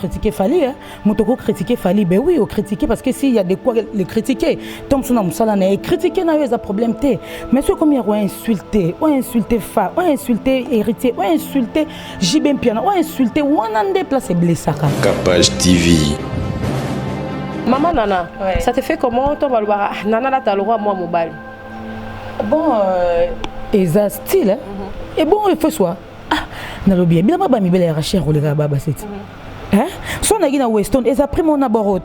Critiquer Fali, hein? Motoko critiquer Fali, ben oui, au critiquer parce que s'il y a de quoi le critiquer, Tom Sona Moussalane, critiquer n'a pas de problème. Mais ceux comme ils ont insulté, Fa, ont insulté Héritier, ont insulté Jibem Piana, ont insulté Wanande place blessé. Capage TV. Maman Nana, ouais. Ça te fait comment ton balbara? Nana là t'as le roi moi mobile. Bon, ils ont style, hein? Et bon, il faut soit. Ah, Nalobie, bien ma mi belle arraché à rouler à Baba c'est. Hein? Son nagi na Weston, ils ont pris mon aborot.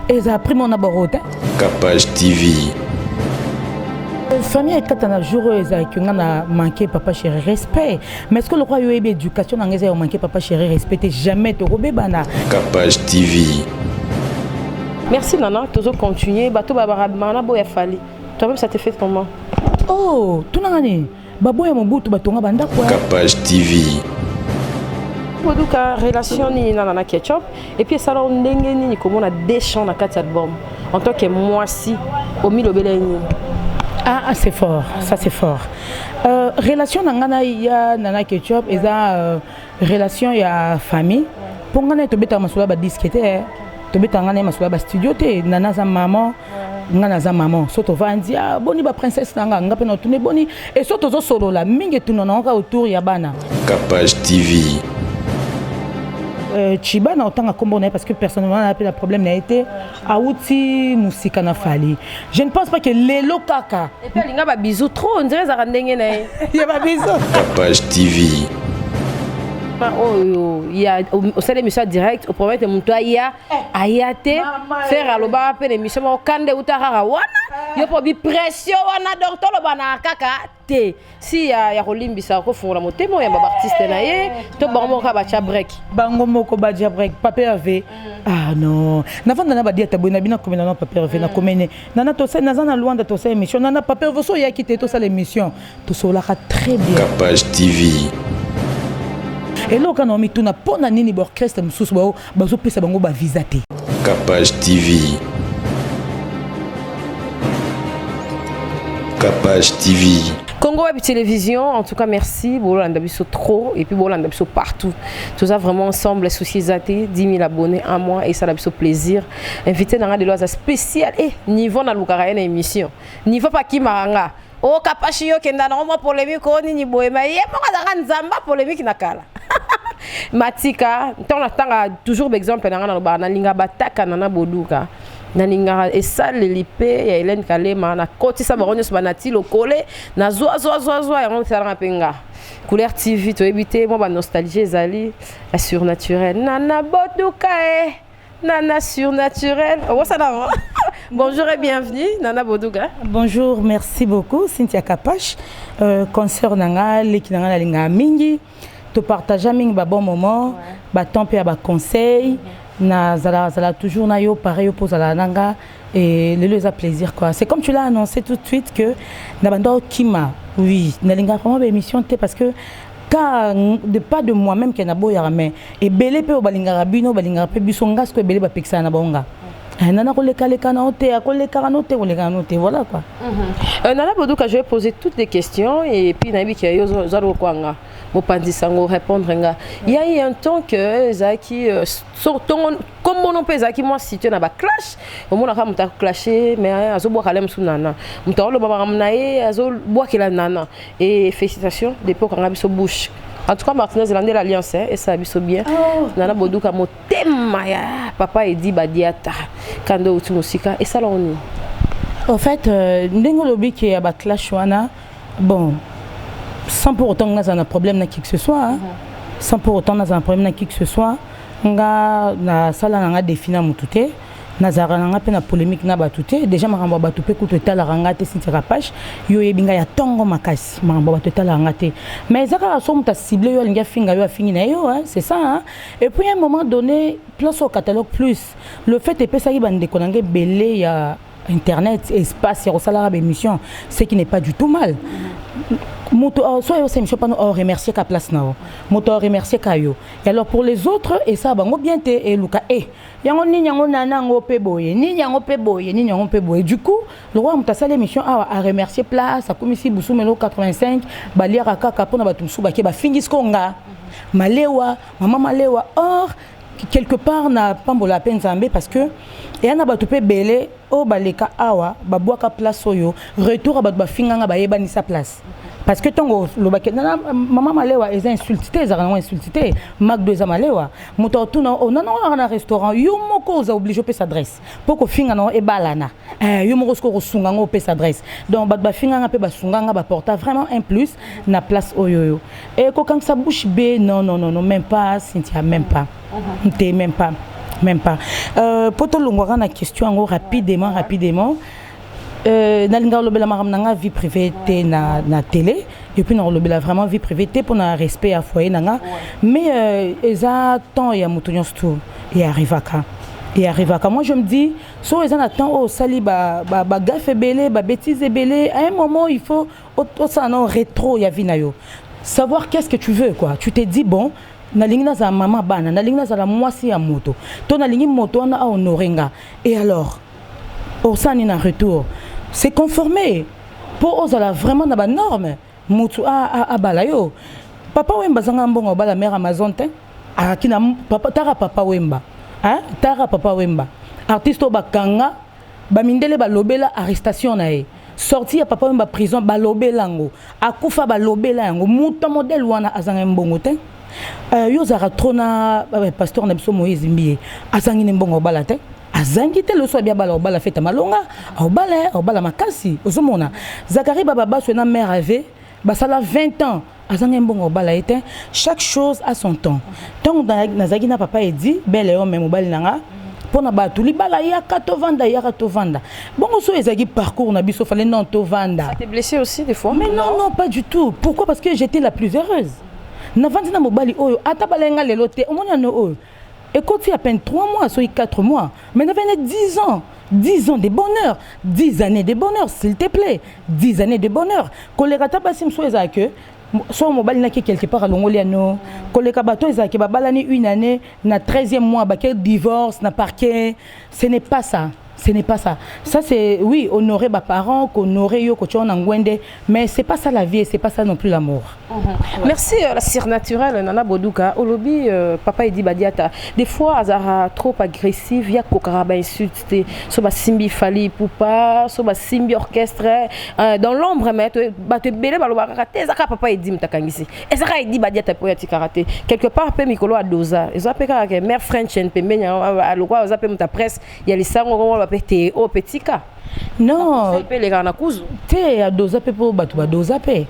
Ils ont pris mon aborot. Capage TV. Famille est quand on a joué, on a manqué papa chéri respect. Mais est-ce que le roi eu éducation dans les a manqué papa chéri respect jamais te robé bana. Capage TV. Merci Nana, toujours continuer. Bateau babara mana boya fali. Toi-même ça te fait comment? Oh, tout nani. Babo ya mobutu batonga banda quoi. Capage TV. Boduka relation ni Nana Ketchup et puis ça là on ni comment on a des chants dans quatre albums en tant que moi si au milieu beleni. Ah, c'est fort, ça c'est fort. Relation nangana ya Nana Ketchup et ça relation ya famille. Pour ngana to beta masula ba disquete, to beta ngana masula ba studio te Nana za maman. Ngana za maman soto vandi ah boni ba princesse nanga ngape no tune boni et soto zo solo la mingi tunona ka autour ya bana. Capage TV. Chiba na autant à comboner parce que personnellement on a appelé le problème n'a été Aouti Moussika na Fali. Je ne pense pas que les lokaka. Et puis il y a pas bisous trop on dirait ça rendenge na. Il y a pas bisous. Capage TV. Oh il y a au sein de l'émission direct au premier de montoya il y a ayate faire aloba appel l'émission au kande utara wana yo po bi pression wana donc to lo bana kaka te si ya kolimbisa ko fungula motemo ya baba artiste na ye to bango ka ba cha break bango moko ba cha break papier ave ah non navanda na ba dia tabona bina komena na papier ave na komene nana to na zana luanda to sa émission nana papier ave so ya kité to sa l'émission to so la très bien. Capage TV. Et là quand on met tout na pona nini orchestre mususu bazo pesa bango ba visa te. Capage TV. Capage TV. Congo Web Télévision, en tout cas merci, Bolanda Bisso trop et puis Bolanda Bisso partout. Tout ça vraiment ensemble, les soucis 10 000 abonnés à moi et ça a plaisir. Invité dans des lois spéciales et niveau dans le émission. Niveau pas qui maranga. Oh kapashio kenda na moi polémique oni ni boema ye mo ka nzamba polémique na kala. Matika, on attend toujours exemple na linga bataka na boduka. Na linga et ça le lipé ya Hélène Kalema na koti sa baronyo banati lokole na zo ya on sala penga. Couleur TV to éviter moi ba nostalgie ezali la surnaturelle. Nana boduka Nana surnaturelle. Oh ça là. Bonjour et bienvenue, Nana Boduga. Bonjour, merci beaucoup, Cynthia Kapache. Concert nanga, l'équipe nanga linga mingi. Tu partages un bon moment, ba temps pe ba conseil, na zala toujours na yo pareil pour la nanga et le plaisir quoi. C'est comme tu l'as annoncé tout de suite que na bando kima. Oui, na linga vraiment émission parce que de pas de moi-même qui n'a beau mais et belé pe balinga rabino balinga pe bisonga ce que belé ba peksa na bonga. Nana voilà quoi. Nana Boduka, je vais poser toutes les questions et puis Nabi qui a zaro kwanga mo pandisango répondre nga. Il y a eu un temps que Zaki comme on peut Zaki moi si tu na ba clash, au monde a muta clasher mais azo boire kalem sou nana. Muta lo baba ramnae azo boire kila nana et félicitations depuis qu'on a biso bouche. En tout cas, Martinez est l'alliance et ça a vu bien. Nana Boduka mo tema ya papa et dit badiata kando utu musika et ça là on est. En fait, ndengo lobi qui a ba clash wana bon sans pour autant qu'on a un problème na qui que ce soit sans pour autant qu'on a un problème na qui que ce soit nga na sala nga défina mutute nazara nga pe na polémique na batute déjà maramba batupe ko totala rangate Cynthia Kapache yo yebinga ya tongo makasi maramba batotala rangate mais zaka so muta ciblé yo linga finga yo afingi na yo c'est ça hein? Et puis à un moment donné place au catalogue plus le fait est ça qui bande konange belé ya internet espace ya salaire d'émission ce qui n'est pas du tout mal. Moto soit yo c'est monsieur pas remercier ka place na moto remercier ka yo et alors pour les autres et ça bango bien te et luka yango ni yango nana ngo pe boye ni yango pe boye du coup le roi mutasa l'émission a remercier place a comme ici Boussoumelo 85 baliara kaka pona batumsu ba ke ba fingis konga malewa mama malewa or quelque part na pambola peine Zambé parce que et ana ba topé belé o baleka awa ba boaka place oyo retour ba ba finganga ba yebani sa place parce que tongo lo ba kenana maman malewa eza insulté za na insulté mag deux amalewa moto tuna o non na restaurant yo moko za obligé pe s'adresse poko finga na e balana yo moko sko sunga ngo pe s'adresse donc ba finganga pe ba sunganga ba porta vraiment un plus na place oyo et ko quand ça bouche bé non même pas Cynthia même pas même pas pour tout l'ongora na question rapidement nalinga lobela maram nanga vie privée na télé et puis na lobela vraiment vie privée pour na respect à foyer nanga mais eza temps ya mutonyo stu et arrivaka moi je me dis so eza na temps au sali ba gaffe belé ba bêtise belé à un moment il faut ça non rétro ya vinayo savoir qu'est-ce que tu veux quoi tu te dis bon nalingi na za mama bana nalingi na za la mwasi ya moto to nalingi moto na honorenga et alors au sani na retour c'est conformé pour osala vraiment na ba norme mutu a balayo papa wemba zanga mbongo bala mère Amazon te akina papa papa wemba hein tara papa wemba artiste bakanga ba mindele ba lobela arrestation na e sorti ya papa wemba prison ba lobela ngo akufa ba lobela ngo mutu modèle wana azanga mbongo te yo zara trona pasteur na biso Moïse Mbié azangi mbongo bala te azangi te le so bia bala obala feta malonga obala makasi ozomona Zakari baba baso na mère avait basala 20 ans azangi mbongo obala ete chaque chose a son temps donc nazaki na papa edi belle homme mobali nanga pona batu libala yaka tovanda bongo so ezaki parcours na biso fallait non tovanda ça t'est blessé aussi des fois mais non pas du tout pourquoi parce que j'étais la plus heureuse navandi na mobali oyo ata balenga lelo te omona no oyo écoute à peine 3 mois soit 4 mois mais n'avait 10 ans de bonheur 10 années de bonheur s'il te plaît 10 années de bonheur koleka tabasim so ezake so mobali na quelque part à longoliano koleka bato ezake babalani une année na 13e mois ba quel divorce na parquet ce n'est pas ça. Ça c'est oui honorer mes parents, honorer yo kocho na ngwende, mais c'est pas ça la vie, c'est pas ça non plus l'amour. Merci la cire naturelle Nana Boduka. Olobi papa dit badiata. Des fois azara trop agressif, ya kokaraba insulté, so ba simbi fali poupa, so ba simbi orchestre dans l'ombre mais ba te belé ba lo ba karaté, zaka papa dit mtakangisi. Ezaka dit badiata pour yati karaté. Quelque part pe mikolo a doza. Ezaka pe ka mère French en pe menya alokwa ozape mta presse, ya lisango ko ba pete au petit cas. Non, les gars na kuzu. Te a doza pe pour batu ba doza pe.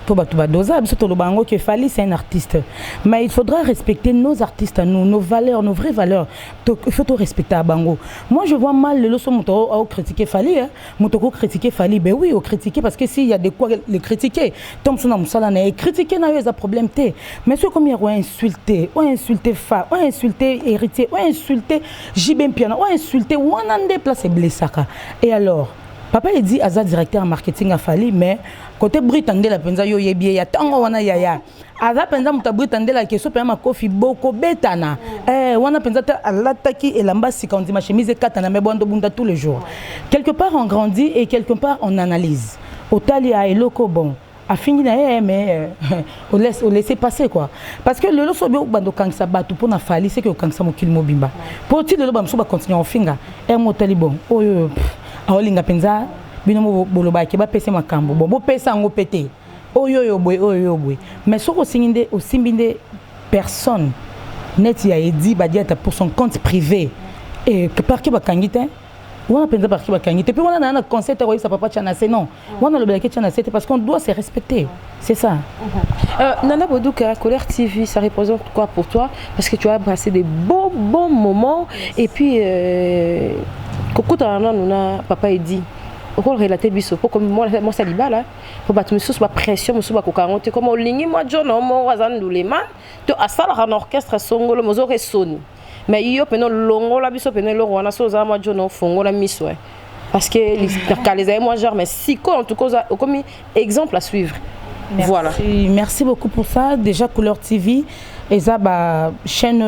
Pour Batubadoza, c'est un artiste. Mais il faudra respecter nos artistes, nos valeurs, nos vraies valeurs. Il faut tout respecter à Bango. Moi, je vois mal le leçon à critiquer Fali. Moutoko critiquer Fali, ben oui, au critiquer parce que s'il y a de quoi le critiquer, Thompson Moussalane et critiquer n'a eu un problème. Mais ceux comme ils ont insulté, Fa, ont insulté Héritier, ont insulté Jibem Piano, ont insulté Wanande Place et Blessaka. Et alors? Papa il dit Aza directeur en marketing à Fali mais côté Britande la penza yo yebie ya tango wana yaya Aza penza muta Britande la keso pe ma kofi boko betana wana penza ta alataki et l'ambassi quand dit ma chemise katana mais bondo bunda tous les jours quelque part on grandit et quelque part on analyse otali a eloko bon a fini na mais on laisse passer quoi parce que le loso bio bando kansa batu pour na Fali c'est que kansa mokil mobimba pour ti le lo bamso ba continuer en finga et motali bon oyo aolinga penza bino boloba ke ba pese makambo bo pesa ngo pété oyo boy mais soko singinde au simbinde personne net ya edi badiata pour son compte privé et que par qui ba kangite on penza par qui ba kangite puis on a un concept ouais ça papa chana c'est non on a le blague chana c'est parce qu'on doit se respecter c'est ça. Nana Boduka, Colère TV, ça représente quoi pour toi parce que tu as passé des bons moments et puis Coco Tarana, papa il dit, au relater biso, pour comme moi saliba là, pour battre mes sous ma pression, mes sous ma cocarotte, comme au ligne moi John, mon wazan douleman, tu as ça un orchestre songolo, mozo resoni. Mais il y a penon longo la biso penon longo, on a soza moi John fongo la miswe, parce que les moi genre mais siko en tout cas comme exemple à suivre. Merci. Voilà. Merci beaucoup pour ça. Déjà Couleur TV, eza ba chaîne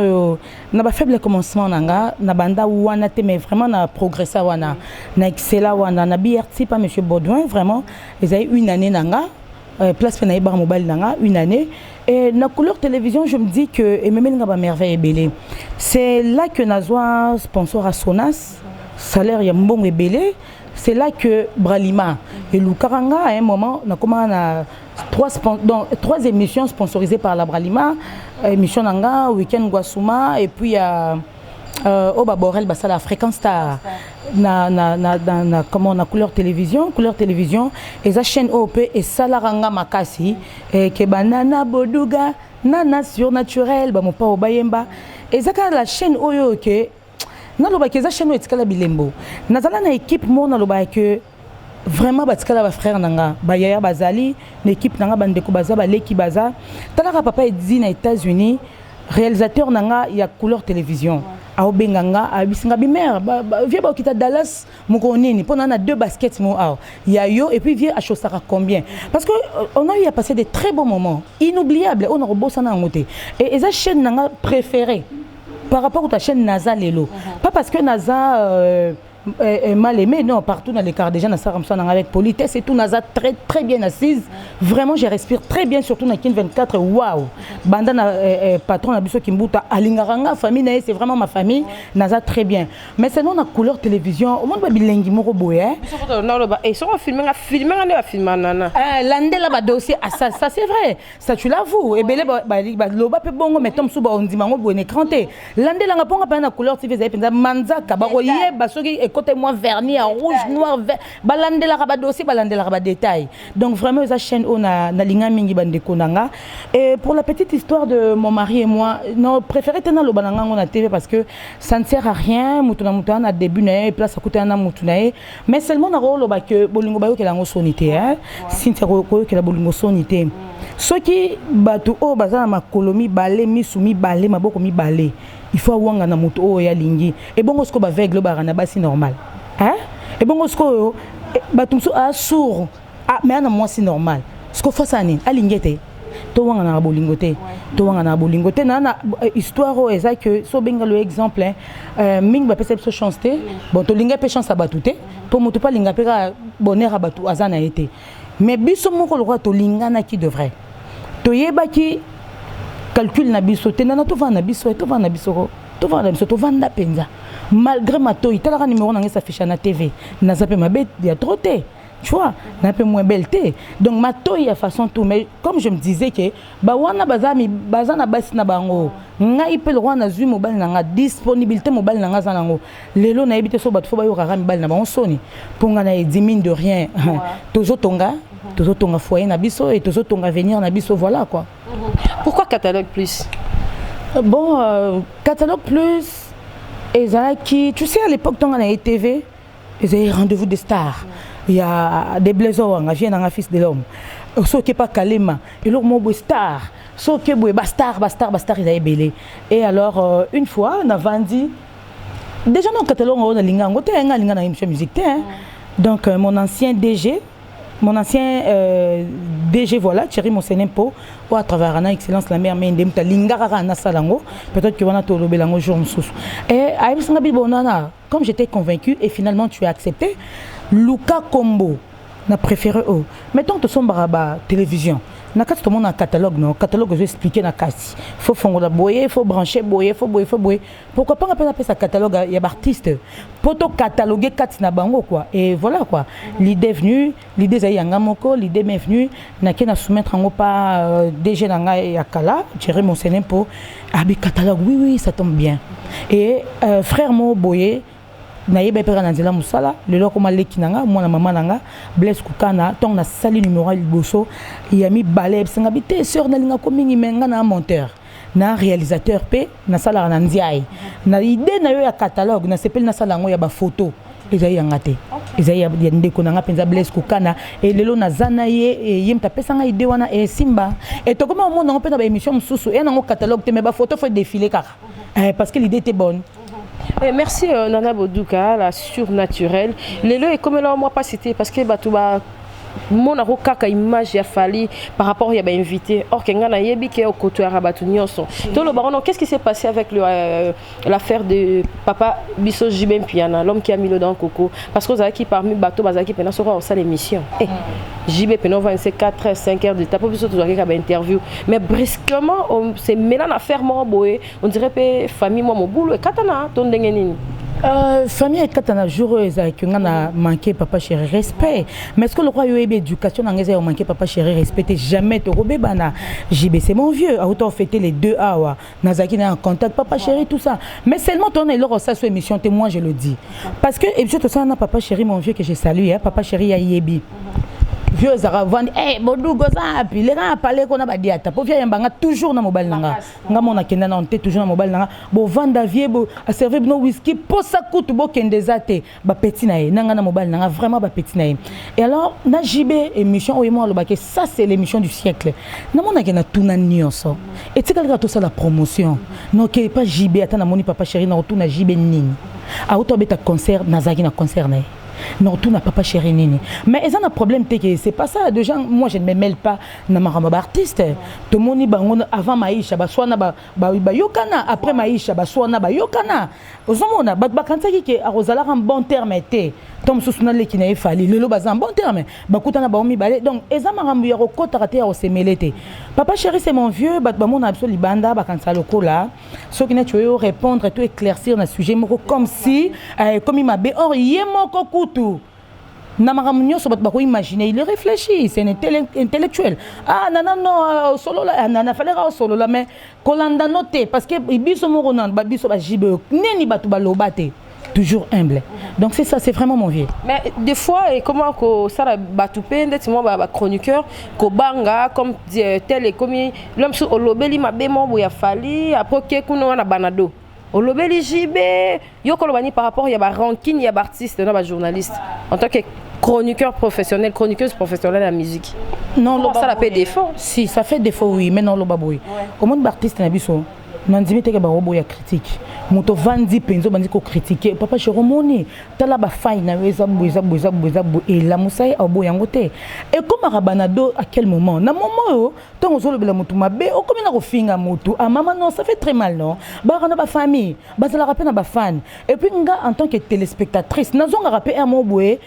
na ba faible commencement nanga na banda wana te mais vraiment na progressé wana na excella wana na BRT pas monsieur Baudouin vraiment ils avaient une année nanga place pe na bar mobile nanga une année et na couleur télévision je me dis que et même nga merveille belé c'est là que nazwa sponsor à Sonas salaire ya mbongo ebelé c'est là que Bralima et Lukaranga à un moment on a commencé trois émissions sponsorisées par la Bralima émission nanga week-end Guasuma et puis au Baborel la Fréquence Star comment on a couleur télévision et sa chaîne OP et Salaranga Makasi et que banana boduga nana surnaturel ba mon pa obayemba et ça la chaîne oyo que na loba que sa chaîne etikala bilembo nazala na équipe mo na loba que vraiment batikala ba frère nanga ba yaya bazali na équipe nanga bandeko baza ba leki baza talaka papa edi na États-Unis réalisateur nanga ya couleur télévision au benganga abisinga bimer vieux ba kita Dallas moko nini pendant na deux baskets mo il y a yo et puis vieux à Chaussara combien parce que on a eu à passer des très beaux moments inoubliables on a rebossé na ngoté et esa chaîne nanga préférée par rapport à ta chaîne NASA Lelo pas parce que NASA mal aimé non partout dans les quarts déjà Nasa Ramson avec politesse et tout NASA très bien assise vraiment je respire très bien surtout dans Kin 24 waouh bandana patron na biso Kimbuta alingaranga famille c'est vraiment ma famille NASA très bien mais sinon la couleur télévision au monde bilingi moko boye et sont filmé nana landela ba dossier ça c'est vrai ça tu l'avoues et belé ba loba pe bongo mais tom suba on dit mango bo écranté landela nga ponga pa na couleur TV za penza manzaka ba royer ba soki côté moi vernis en rouge noir vert balandela ba dossier balandela ba détail donc vraiment la chaîne on a linga mingi bande konanga et pour la petite histoire de mon mari et moi non préféré tena lo bananga on a TV parce que ça ne sert à rien mutuna na début na place à côté na mutuna mais seulement na rolo ba que bolingo ba yo ke la sonité hein sinta ko ke la bolingo sonité soki batu o bazana makolomi balé misumi balé maboko mi balé il faut wanga na moto o ya lingi et bongo sko ba vegle ba na basi normal hein et bongo sko batumso a sourd mais na moi c'est normal sko fasani alingete to wanga na bolingote to wanga na bolingote na histoire o eza que so benga le exemple ming ba perception chance te bon to linga pe chance abatute pour moto pas linga pe bonheur abatu azana été mais biso moko le roi to linga na qui devrait to yeba ki calcul na biso te nana to vana biso to vana biso to vanda penza malgré ma to itala numéro na s'affiche na TV na zape ma bête il y a trop té tu vois na peu moins belle té donc ma to il y a façon tout mais comme je me disais que ba wana bazami bazana basi na bango ngai pe le roi na zui mobile na disponibilité mobile na zanango lelo na ebité so bat fo ba yo rara mobile na bango soni pour nga na 10 mine de rien toujours tonga foyer na biso et toujours tonga venir na biso voilà quoi. Pourquoi Catalogue Plus? Bon, Catalogue Plus, qui, tu sais, à l'époque, quand on a TV, ils avaient rendez-vous des stars. Il y a des blazers, on vient dans un fils de l'homme. Ceux qui pas Kalema, et l'autre mot star. Ceux qui bastar, ils avaient belé. Et alors, une fois, on a vendu. Déjà, dans le catalogue, on a une musique. Donc, mon ancien DG. Mon ancien DG, voilà, Thierry Monsenempo, ou à travers Anna Excellence, la mère Mendemta, Lingara na Salango, peut-être que Wana Tolo Belango jour Moussous. Et Aïbisanga Bonana, comme j'étais convaincu et finalement tu as accepté, Luka Combo, n'a préféré eux. Mettons que son baraba télévision. Na tout le monde a un catalogue, non? Catalogue, je vais expliquer na kasi. Il faut fondre la boyer, il faut brancher boyer, il faut boyer. Pourquoi pas appeler ça catalogue? Il y a artistes. Pour cataloguer quatre na bango quoi. Et voilà quoi. L'idée est venue, l'idée est yangamoko, l'idée m'est venue. Na qui na soumettre en pas DG nanga et akala, Thierry Monsenempo. Ah bi catalogue, oui, ça tombe bien. Et frère mo boyer. Naïbe pera nanzela musala le loko maleki nanga mwana mama nanga Blaise Kukana tong na sali numéro liboso yami baleb singa bité sœur na linga ko mingi menga na monteur na réalisateur pe na sala na ndiaye na idée na yo ya catalogue na sepel na sala ngo ya ba photo ezai yangate ezai ya ndeko nanga penza Blaise Kukana et lelo na zana ye yem ta pesa nga idée wana e simba et to comment mon ngo pe na ba émission mususu et na ngo catalogue te me ba photo faut défiler kaka parce que l'idée était bonne. Et merci Nana Boduka, la surnaturelle. Les lois, comme là, on m'a pas cité parce que Batouba mon a kaka image ya fali par rapport ya ba invité or que ngana yebi ke au côté rabatu nyonso to le baron qu'est-ce qui s'est passé avec l'affaire de papa Bisso Jibem Piana l'homme qui a mis le dans coco parce que Zaki parmi bateau bazaki pena sera au salle émission JB pena 24 5 heures de tape Bisso toujours qui a interview mais brusquement c'est mélan affaire mo boé on dirait pe famille moi mon boulot et katana ton dengenini famille katana joueuse avec on a manqué papa chéri respect mais est-ce que le roi yob éducation n'angeza a manqué papa chéri respecté jamais to robé bana JB c'est mon vieux a autant fêté les 2 hours Nazaki est en contact papa chéri tout ça mais seulement ton est lors ça sur émission témoin je le dis parce que et tout ça on a papa chéri mon vieux que j'ai salué hein, papa chéri ya yebi vieux zara vandi bodu goza puis les gars parler qu'on a ba diata pour vieux mbanga toujours na mobile nanga nga mona kenda na on toujours na mobile nanga bo vanda vieux bo a servir no whisky pour ça coûte bo kendezate ba petit na ye nanga na mobile nanga vraiment ba petit na ye et alors na JB émission oyemo lo ba que ça c'est l'émission du siècle na mona kena tuna nyonso et tu calcule tout ça la promotion non que pas JB atana moni papa chéri na retourna JB nini a auto beta concert nazaki na concert na non tout n'a pas chéri nini mais ils ont un problème que c'est pas ça de gens moi je ne me mêle pas na maramba artiste tout le monde bango avant maïcha ba swana ba yokana après maïcha ba swana ba yokana ozomona ba kansaki ke arozala en bon terme été tom susuna le kina efali lelo bazan bon terme ba kutana ba omi balé donc eza marambu ya rokota raté au semelete papa chéri c'est mon vieux ba mon absolu banda ba kansa lokola ce qui n'est tu veux répondre et tout éclaircir na sujet moko comme si comme il m'a bé or yemoko tout Namaramnio so bat imaginer il réfléchit c'est un intellectuel non solo là nana fallait solo là mais kolanda noté parce que biso moronan ba biso ba jibe neni batu ba lobate toujours humble donc c'est ça c'est vraiment mon vieux mais des fois et comment que ça la batupé ndetimo ba chroniqueur ko banga comme tel et comme l'homme sur olobeli mabemo boya fali après que kuno na banado olobeli jibe yokolo bani par rapport il y a ba ranking il y a ba artiste non ba journaliste en tant que chroniqueur professionnel chroniqueuse professionnelle de la musique non ça la fait défaut si ça fait défaut oui mais non lo baboy au monde artiste na biso nandimi teke ba robo ya critique moto vandi penzo bandi ko critiquer papa choromoni tala ba faille na weza boza et la musai abo yangote et comme rabanado à quel moment na moment tant ozolo bela moto mabe o comme na ko finga moto ah maman non ça fait très mal non ba rana ba famille ba za la rapper na ba fan et puis nga en tant que téléspectatrice nazonga rapper un mot boé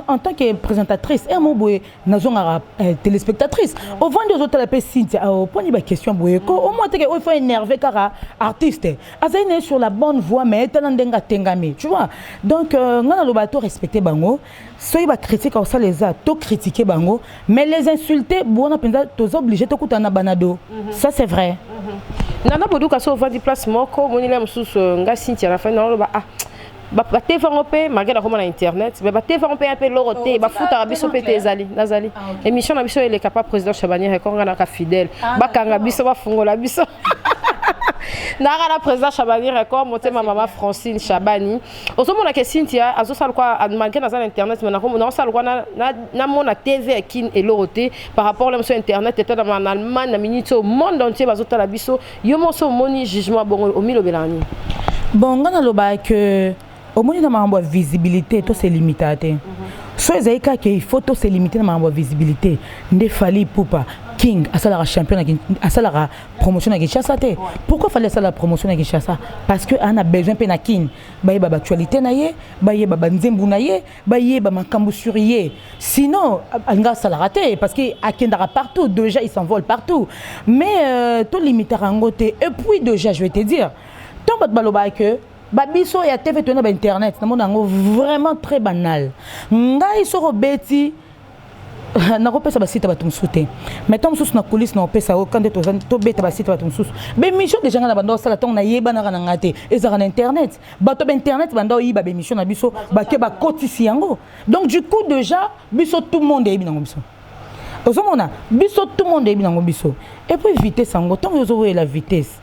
en tant que présentatrice et mon boy nazonga téléspectatrice au vent des autres la Cynthia au point de question boy au moins il faut énerver car artiste azaine sur la bonne voie mais talandenga tengami tu vois donc ngana lo bato respecter bango soy ba critique au ça les a to critiquer bango mais les insulter bon penza tous obligés to kutana banado ça c'est vrai nana boduka so vend du place moko monila mususu nga Cynthia la fin non ba ba TV européen malgré la commande internet mais ba TV européen peu loroté ba futa biso pété nazali émission na biso il est capable président Chabani rekonga na ka fidèle ba kanga biso ba fungola biso na la président Chabani record monter ma maman Francine Chabani osomo na que Cynthia azo sal quoi malgré na internet mais na sal quoi na mona TV kin et loroté par rapport à sur internet était en Allemagne na minute au monde entier bazo tala biso yo mo so moni jugement bon au milo belani bon ngana lo ba que au moins dans ma visibilité tout c'est limité so ezaika que il faut tout c'est limité dans ma visibilité nde fali poupa king asala champion asala promotion na Kinshasa te pourquoi fallait ça la promotion na Kinshasa parce que on a besoin pe na king ba yeba actualité na ye ba yeba banzembu na ye ba yeba makambu sur ye sinon anga ça la raté parce que akendara partout déjà il s'envole partout mais tout limité rangote et puis déjà je vais te dire ton bat baloba que babiso ya TV tona ba internet na mona ngo vraiment très banal ngai so robeti na kopesa ba site ba tumsute mais tom sus na coulisse na opesa o quand to beta ba site ba tumsus be mission déjà na bando sala tong na yeba na ngate ezara na internet bato ba internet bando yi ba mission na biso ba ke ba kotisi yango donc du coup déjà biso tout le monde est bien biso ozomona biso tout le monde est bien biso et puis vitesse sango tant yozo la vitesse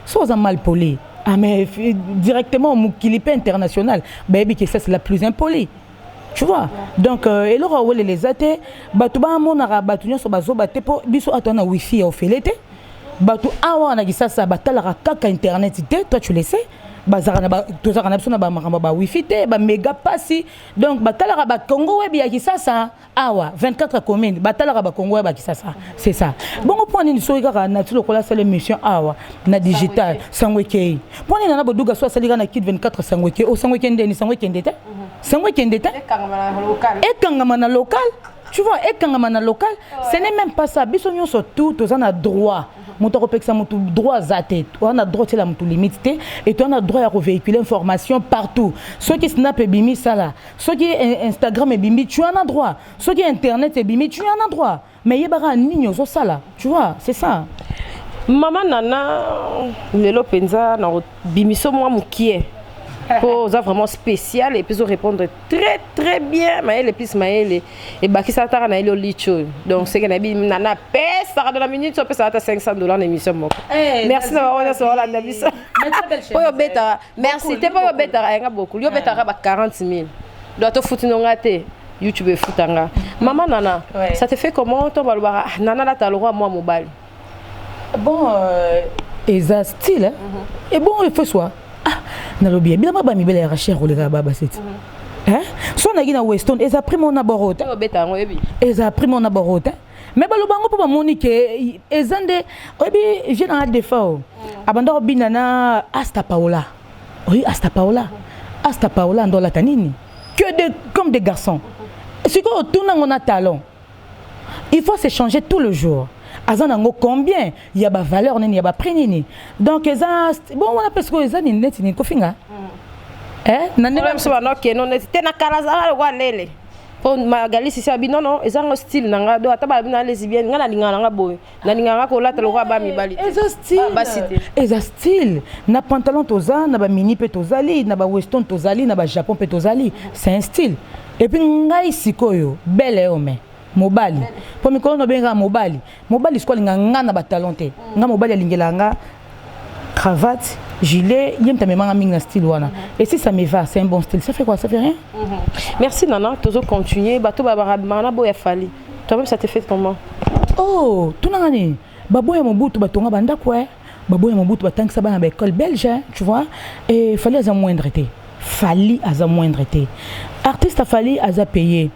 so za mal poli. Ah mais directement au Kilipe international, baby que ça c'est la plus impolie. Tu vois. Donc et là où les athées, batuba mon arabe tunyo so bazo baté pour biso atona wifi au felete. Batu awa na gisa sa batala kaka internet toi tu le sais. bazaka na ba tozaka na biso na ba makamba ba wifi te ba méga passi donc batalaka ba Congo web ya Kisasa awa 24 communes batalaka ba Congo web ya Kisasa c'est ça bongo poni ni soki kaka na tilo kola sala mission awa na digital sangwekei poni na boduga so salika na kit 24 sangwekei o sangwekei ndeni sangwekei ndete sangwekei ndete ekangama na local tu vois ekangama na local ce n'est même pas ça biso nyonso tout tozana na droit moto kopekisa moto droit zate on a droit la moto limité et on a droit à véhiculer information partout ceux qui snap et bimi ça là ceux qui Instagram et bimi tu en as droit ceux qui internet et bimi tu en as droit mais yebara nino so ça là tu vois c'est ça maman nana lelo penza na bimiso moi mukie pour ça vraiment spécial et puis répondre très très bien maël et puis maël et baki ça tara na ile licho donc c'est que na bi nana pèse ça de la minute ça peut ça à 500 $ l'émission moko merci na on ça la nabiso poyo beta merci te poyo beta nga beaucoup yo beta ba 40 000 doit te foutre non gâté YouTube foutanga maman nana ça te fait comment toi balbara nana la ta le roi moi mobile bon eza style et bon il faut soit nalobi bien ba mi bela racher roulera baba c'est hein son na gina Weston eza pris mon aborote eza pris mon aborote mais balobango pour monique ezande obi je na défaut abanda binana Asta Paola oui Asta Paola ndola tanini que de comme des garçons ce que tourne on a talent il faut s'échanger tout le jour azanango combien il y a ba valeur nini il y a ba prix nini donc eza bon on appelle ce que eza ni net ni kofinga na ne même soit non non te na kalaza wa lele pour magali si abi non eza ngo style nanga do ataba bina lesbienne ngana lingana nga boy na lingana ko lata lo ba mi bali eza style na pantalon toza na ba mini pe tozali na ba weston tozali na ba japon pe tozali c'est un style et puis ngai sikoyo belle homme mobali pour me kono benga mobali siko linga ngana ba talenté nga mobali alingela nga cravate gilet yem tamemanga minga style wana et si ça me va c'est un bon style ça fait quoi ça fait rien merci nana toujours continuer bato ba mana boya fali toi même ça te fait comment oh tunangani baboya mobutu batonga banda quoi baboya mobutu batangisa bana ba école belge tu vois et fallait à moindre été artiste a fallu à payer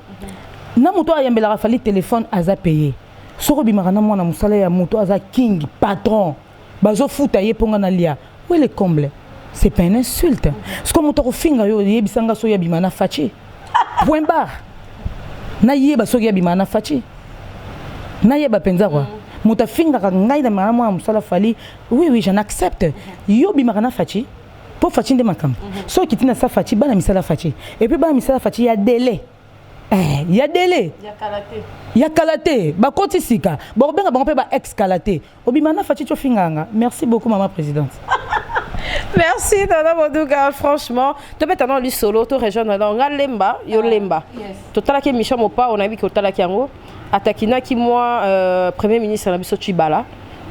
na moto ayambela fali téléphone aza payé soko bimaka na mwana musala ya moto aza king patron bazo futa ye ponga na lia où est le comble c'est pas une insulte ce que moto ko finga yo yebisanga so ya bimana fachi point barre na yeba so ya bimana fachi na yeba penza quoi moto finga ka ngai na mwana musala fali oui j'en accepte yo bimaka na fachi pour fachi de makam so kitina sa fachi bana misala fachi et puis bana misala fachi ya délai il y a délai il y a kalaté ba koti sika ba benga ba pe ba ex kalaté obimana fati cho finganga merci beaucoup maman présidente merci Nana Moduga franchement to betana li solo to rejoindre dans ngalemba yo lemba totala ke Michel Mopa on a vu que totala ki yango atakina ki moi premier ministre na biso Chibala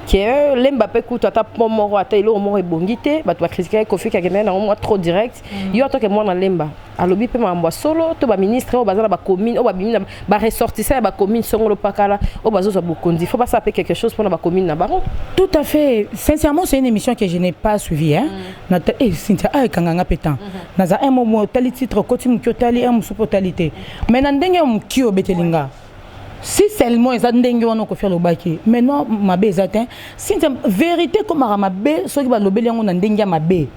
que lemba pe ku tata pomoro ata ilo mo ebongité ba to critiquer Kofi Kakene na moi trop direct yo to ke moi na lemba alobi pe mamba solo to ba ministre o bazala ba commune o ba bimina ba ressortissant ba commune songolo pakala o bazo za bokondi faut pas ça quelque chose pour na ba commune na baron tout à fait sincèrement c'est une émission que je n'ai pas suivie hein na Cynthia kanganga pétan na za un mot tali titre continue que tali un totalité mais na ndenge mkio betelinga si seulement ils ont dengue on ko faire le baki mais non ma bé zatin si vérité comme ma bé so ki ba lobeli yango na ndenge ma bé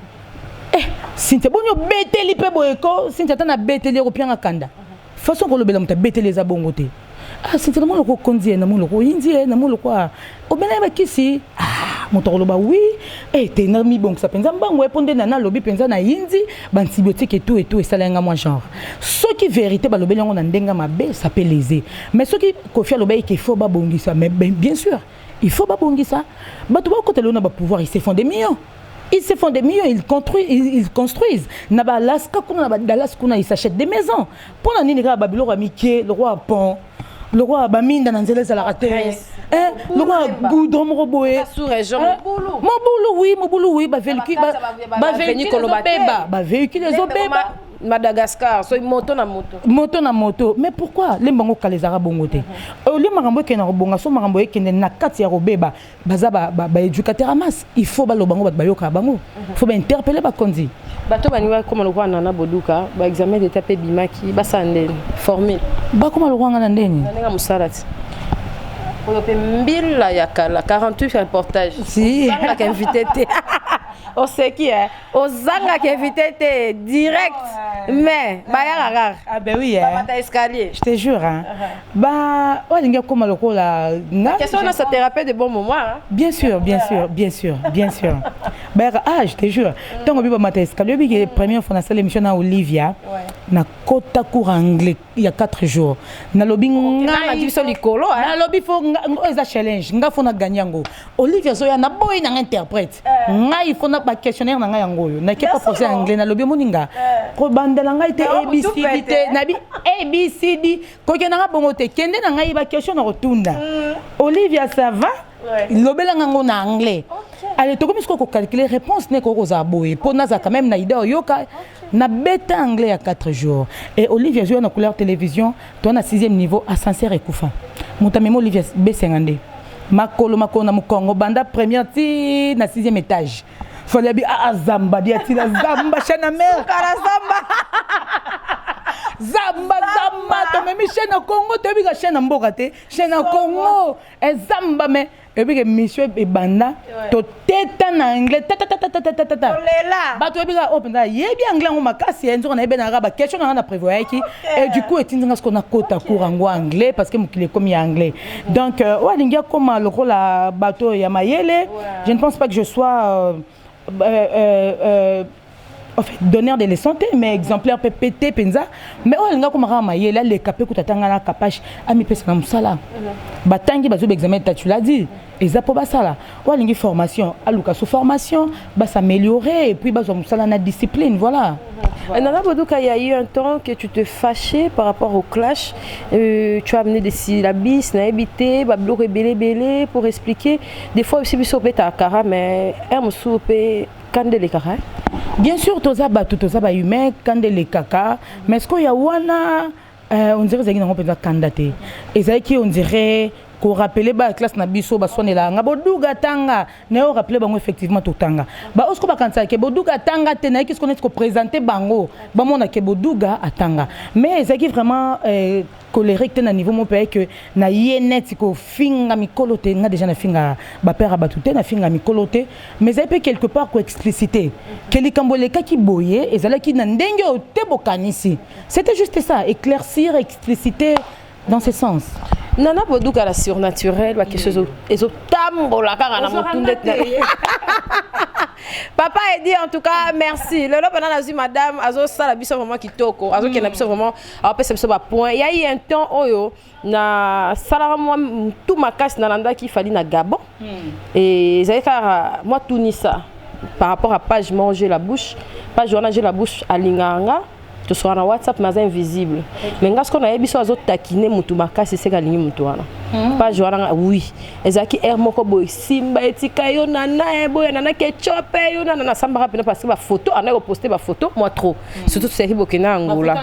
Sinte bonyo beteli pe boyeko sinte tana beteli ko pianga kanda façon ko lobela muta beteli za bongote sinte na moloko konzi na moloko indi na moloko obena ba kisi moto ko loba oui te na mi bon ça penza mbango eponde na lobi penza na indi ba antibiotique et tout et ça lenga moi genre ce qui vérité ba lobeli yango na ndenga mabe ça peut léser mais ce qui ko faire loba il faut ba bongisa mais bien sûr il faut ba bongisa ba to ba ko telo na ba pouvoir ils se font des millions. Ils se font des millions, ils construisent. Naba Alaska, ils s'achètent des maisons. Pour la Niniga Babylon Ramike, le roi Pont, le roi Bamine dans Angeles à la raté, le roi Goudron Roboé. Sous-région, mon boulot, oui, bah véhicule les Obéba. Madagascar, so moto na moto. Moto na moto. Mais pourquoi les bango kalezara bongote? Les marambo qui na bonga so marambo qui na kati ya robeba baza ba éducateur à masse. Il faut ba lo bango ba yoka bango. Faut ba interpeller ba kondi. Bato baniwa comme le roi Nana Boduka, ba examen d'état pe bimaki, ba sandel formé. Ba comment le roi ngana ndeni? Nga musalat. On peut mbila ya kala 48 reportages. Si. Zanga qui invité té. On sait qui est. Au zanga qui invité té direct. Mais ba ya rare. Ah ben oui hein. Ba escalier. Je te jure hein. Ba olinga comment le kola na. Question na sa thérapeute de bon moment hein. Bien sûr, bien sûr, bien sûr, bien sûr. Bah, je te jure. Tant que je m'a escalier, la première fois dans l'émission na Olivia, na kota cours anglais il y a 4 jours. Na lobby na dit sur l'écolo hein. Na lobby faut eza challenge, nga faut na gagner ngo. Olivia so ya na boy na interprète. Nga il faut na ba questionnaire na nga yango yo. Na ke pas français anglais na lobby moninga. Ko bandela nga ite ABCD na bi ABCD ko ke na bongo te kende na nga ba question na rotunda. Olivia ça va? Lobela nga ngo na anglais. Allez, tu commences à calculer réponse n'est qu'au zaboui. Pour nous, quand même, na idée yoka na bêta anglais à 4 jours. Et Olivier joue na couleur télévision, toi na 6e niveau à Sancerre et Koufa. Montamemo Olivier B50. Makolo na Mukongo banda première ti na 6e étage. Fallait bien Zamba dia ti na Zamba chana mer kara Zamba. Zamba to même chaîne Congo te bi chaîne mboka te chaîne Congo et Zamba mais et puis monsieur et banda to teta na anglais tata olela ba to bi ga open da yebi anglais ngo makasi enzo na bena ba question na prévoir qui et du coup etinga ce qu'on a kota courango anglais parce que mukile comme anglais donc ouais lingia comme le rôle la bateau ya mayele je ne pense pas que je sois en fait, donneur de leçons, mais exemplaire PPT, penza. Mais oh, nga comme rama yela les capé que t'attends la capage ami pesa na musala. Batangi bazo examen tu l'as dit. Et ça pour ça oh lingi formation, aluka sous formation, ba s'améliorer et puis bazo musala na discipline, voilà. Nana Boduka, il y a eu un temps que tu te fâchais par rapport au clash. Tu as amené des syllabis, na habité, bablo rebelle pour expliquer. Des fois aussi biso beta kara mais un soupe kande le kara. Bien sûr, toza humain, kande le kaka, mais est-ce qu'il y a wana on dirait que on peut dire candidaté. Et ça qui on dirait qu'on rappelait ba classe na biso ba sonela nga boduga tanga ne on rappelait bango effectivement to tanga. Ba osko ba kansa ke boduga tanga te na qui se connaît ko présenter bango. Ba mona ke boduga atanga. Mais ça qui vraiment colérique na niveau mon père que na yenet ko finga mikolote nga déjà na finga ba père abatute na finga mikolote mais ça peut quelque part ko expliciter que les kamboleka qui boye et zala qui na ndenge o te bokanisi. C'était juste ça, éclaircir, expliciter dans ce sens. Nana Boduka la surnaturelle, quelque chose tambola car na mutundete. Papa a dit en tout cas merci. Le pendant la vie madame azo sala biso vraiment kitoko. Azo ki na biso vraiment après ça biso ba point. Il y a eu un temps oyo na sala moi tout ma casse na landa qui fallait na Gabon. Et ça moi Tunisa par rapport à page manger la bouche, page manger la bouche à Linganga. Tu seras dans WhatsApp mais invisible. Mais quand on a besoin de taquiner mutu makasi c'est galigné mutu wana. Pas joana oui. Ezaki moko boy simba etika yo nana boy nana ketchup yo nana samba rapide parce que ba photo on a posté ba photo moi trop. Surtout c'est qui bokena Angola.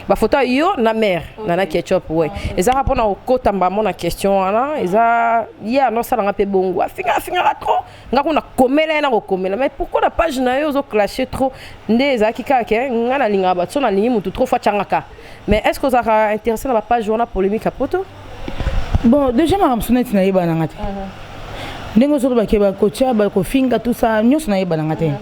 Ba photo yo na mère nana ketchup ouais. Eza répondre au kota mbamo na question wana eza ya non ça nga pe bongo. Finga trop. Nga ko na komela na ko komela mais pourquoi la page na yo zo clasher trop ndé ezaki kaka nga na linga ba tsona lingi mutu trop fois changaka. Mais est-ce que vous avez intéressé dans la page journal polémique à poto? Bon, déjà, je suis dit que je suis dit que je suis dit que je suis dit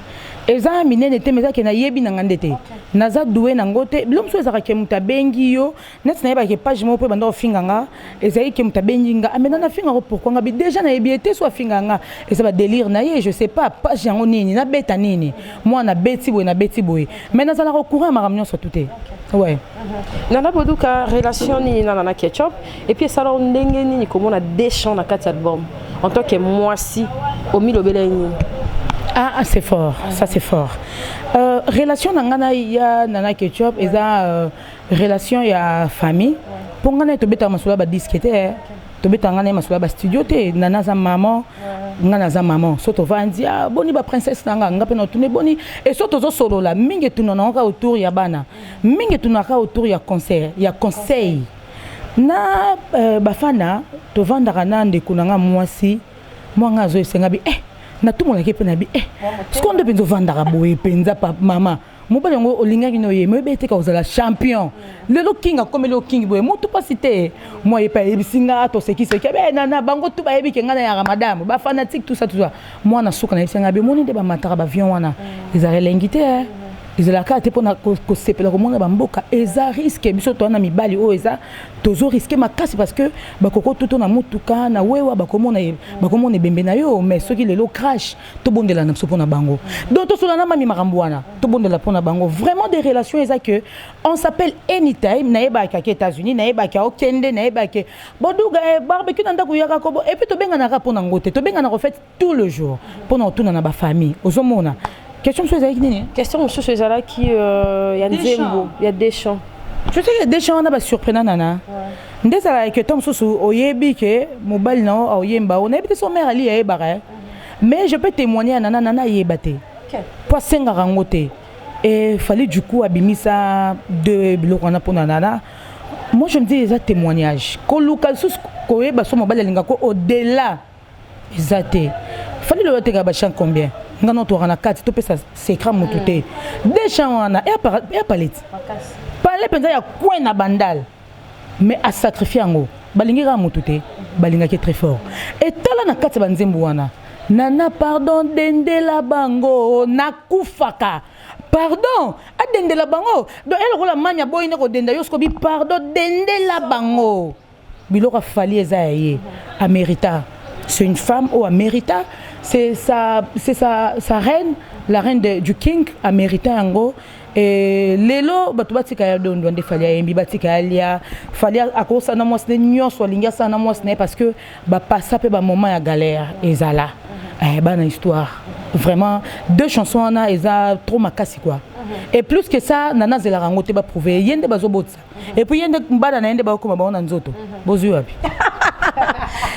eza minene te meza ke na yebi na ngandete naza doué na ngote bilom so ezaka ke mutabengi yo net na yeba ke page mo pe bando finganga eza ke mutabengi nga amena na finga pourquoi nga déjà na yebi te so finganga eza ba délire na ye je sais pas page yango nini na beta nini moi na beti boy mais naza na recourant ma ramnion so touté ouais Nana Boduka relation ni nana ketchup et puis ça on ndenge ni comment on a des chants na 4 albums en tant que moi si au milobeleni. Ah, c'est fort, ça c'est fort. Relation nangana ya nana ketchup eza relation ya famille. Pour ngana to beta masula ba disquete tobetanga na masula ba studio te nana za maman ngana za maman soto vandi boni ba princesse nanga ngape na tune boni et soto zo solo la mingi tunana ka autour ya bana mingi tunaka autour ya concert ya conseil na bafana to vandaka na ndeko nanga mwasi mwanga zo esenga bi na tout mon équipe na bi ce qu'on devait vandaka boye penza pa mama mobali ngo olingaki no ye mebe te ka ozala champion lelo kinga comme le king boye mutu pasité moi yepa ebisinga to sekise ke nana bango tu ba yebi ke ngana ya madame ba fanatique tout ça moi na suka na esenga bi moni de ba mataka ba avion wana ezare lengité ils la carte pour na ko sepela ko mona ba mboka eza risque biso to na mibali o eza tozo risquer makasi parce que ba koko tout na mutuka na wewa ba komona bembe na yo mais ceux qui lelo crash to bondela na pona bango donc to sona na mami makambuana to bondela pona bango vraiment des relations eza que on s'appelle anytime na eba ka États-Unis na eba ka okende na eba ke boduga barbecue na ndako yaka ko et puis to benga na rapona ngote to benga na refait tout le jour pona tuna na ba famille ozomona. Question sur les gens. Question sur les gens qui y a Nzembo, il y a Deschamps. Je sais que Deschamps on a pas surprenant nana. Ndeza que Tom Soso oyebi que mobile na oyemba on a habité son mère ali ya bara. Mais je peux témoigner nana yebate. Pour senga rangote. Et fallait du coup abimisa de bilokana pour nana. Moi je me dis les témoignages. Ko local sus ko yeba so mobile linga ko au-delà. Exacté. Fallait le tega ba chan combien? Ngano to rana 4 to pesa secret motute Deschamps wana et palette parler penza ya coin na bandal mais à sacrifier ngo balingi ra motute balinga qui est très fort et tala na 4 banzembo wana nana pardon dendela bango nakufaka pardon a dendela bango donc elle rola mania boy ne ko denda yosko bi pardon dendela bango biloko fali ezaye amérita. C'est une femme ou Amérita, c'est sa reine, la reine du king Amérita Ango. Et lelo batubatika ya don de falia yembi batika alia falia akosa na mosne nyonso linga sana mosne parce que ba passa pe ba moment ya galère ezala bana histoire vraiment deux chansons ana eza trop makasi quoi. Et plus que ça nana zela rangote ba prouver yende bazobotsa et puis yende mbada na yende ba ko ba na nzoto bozu wapi.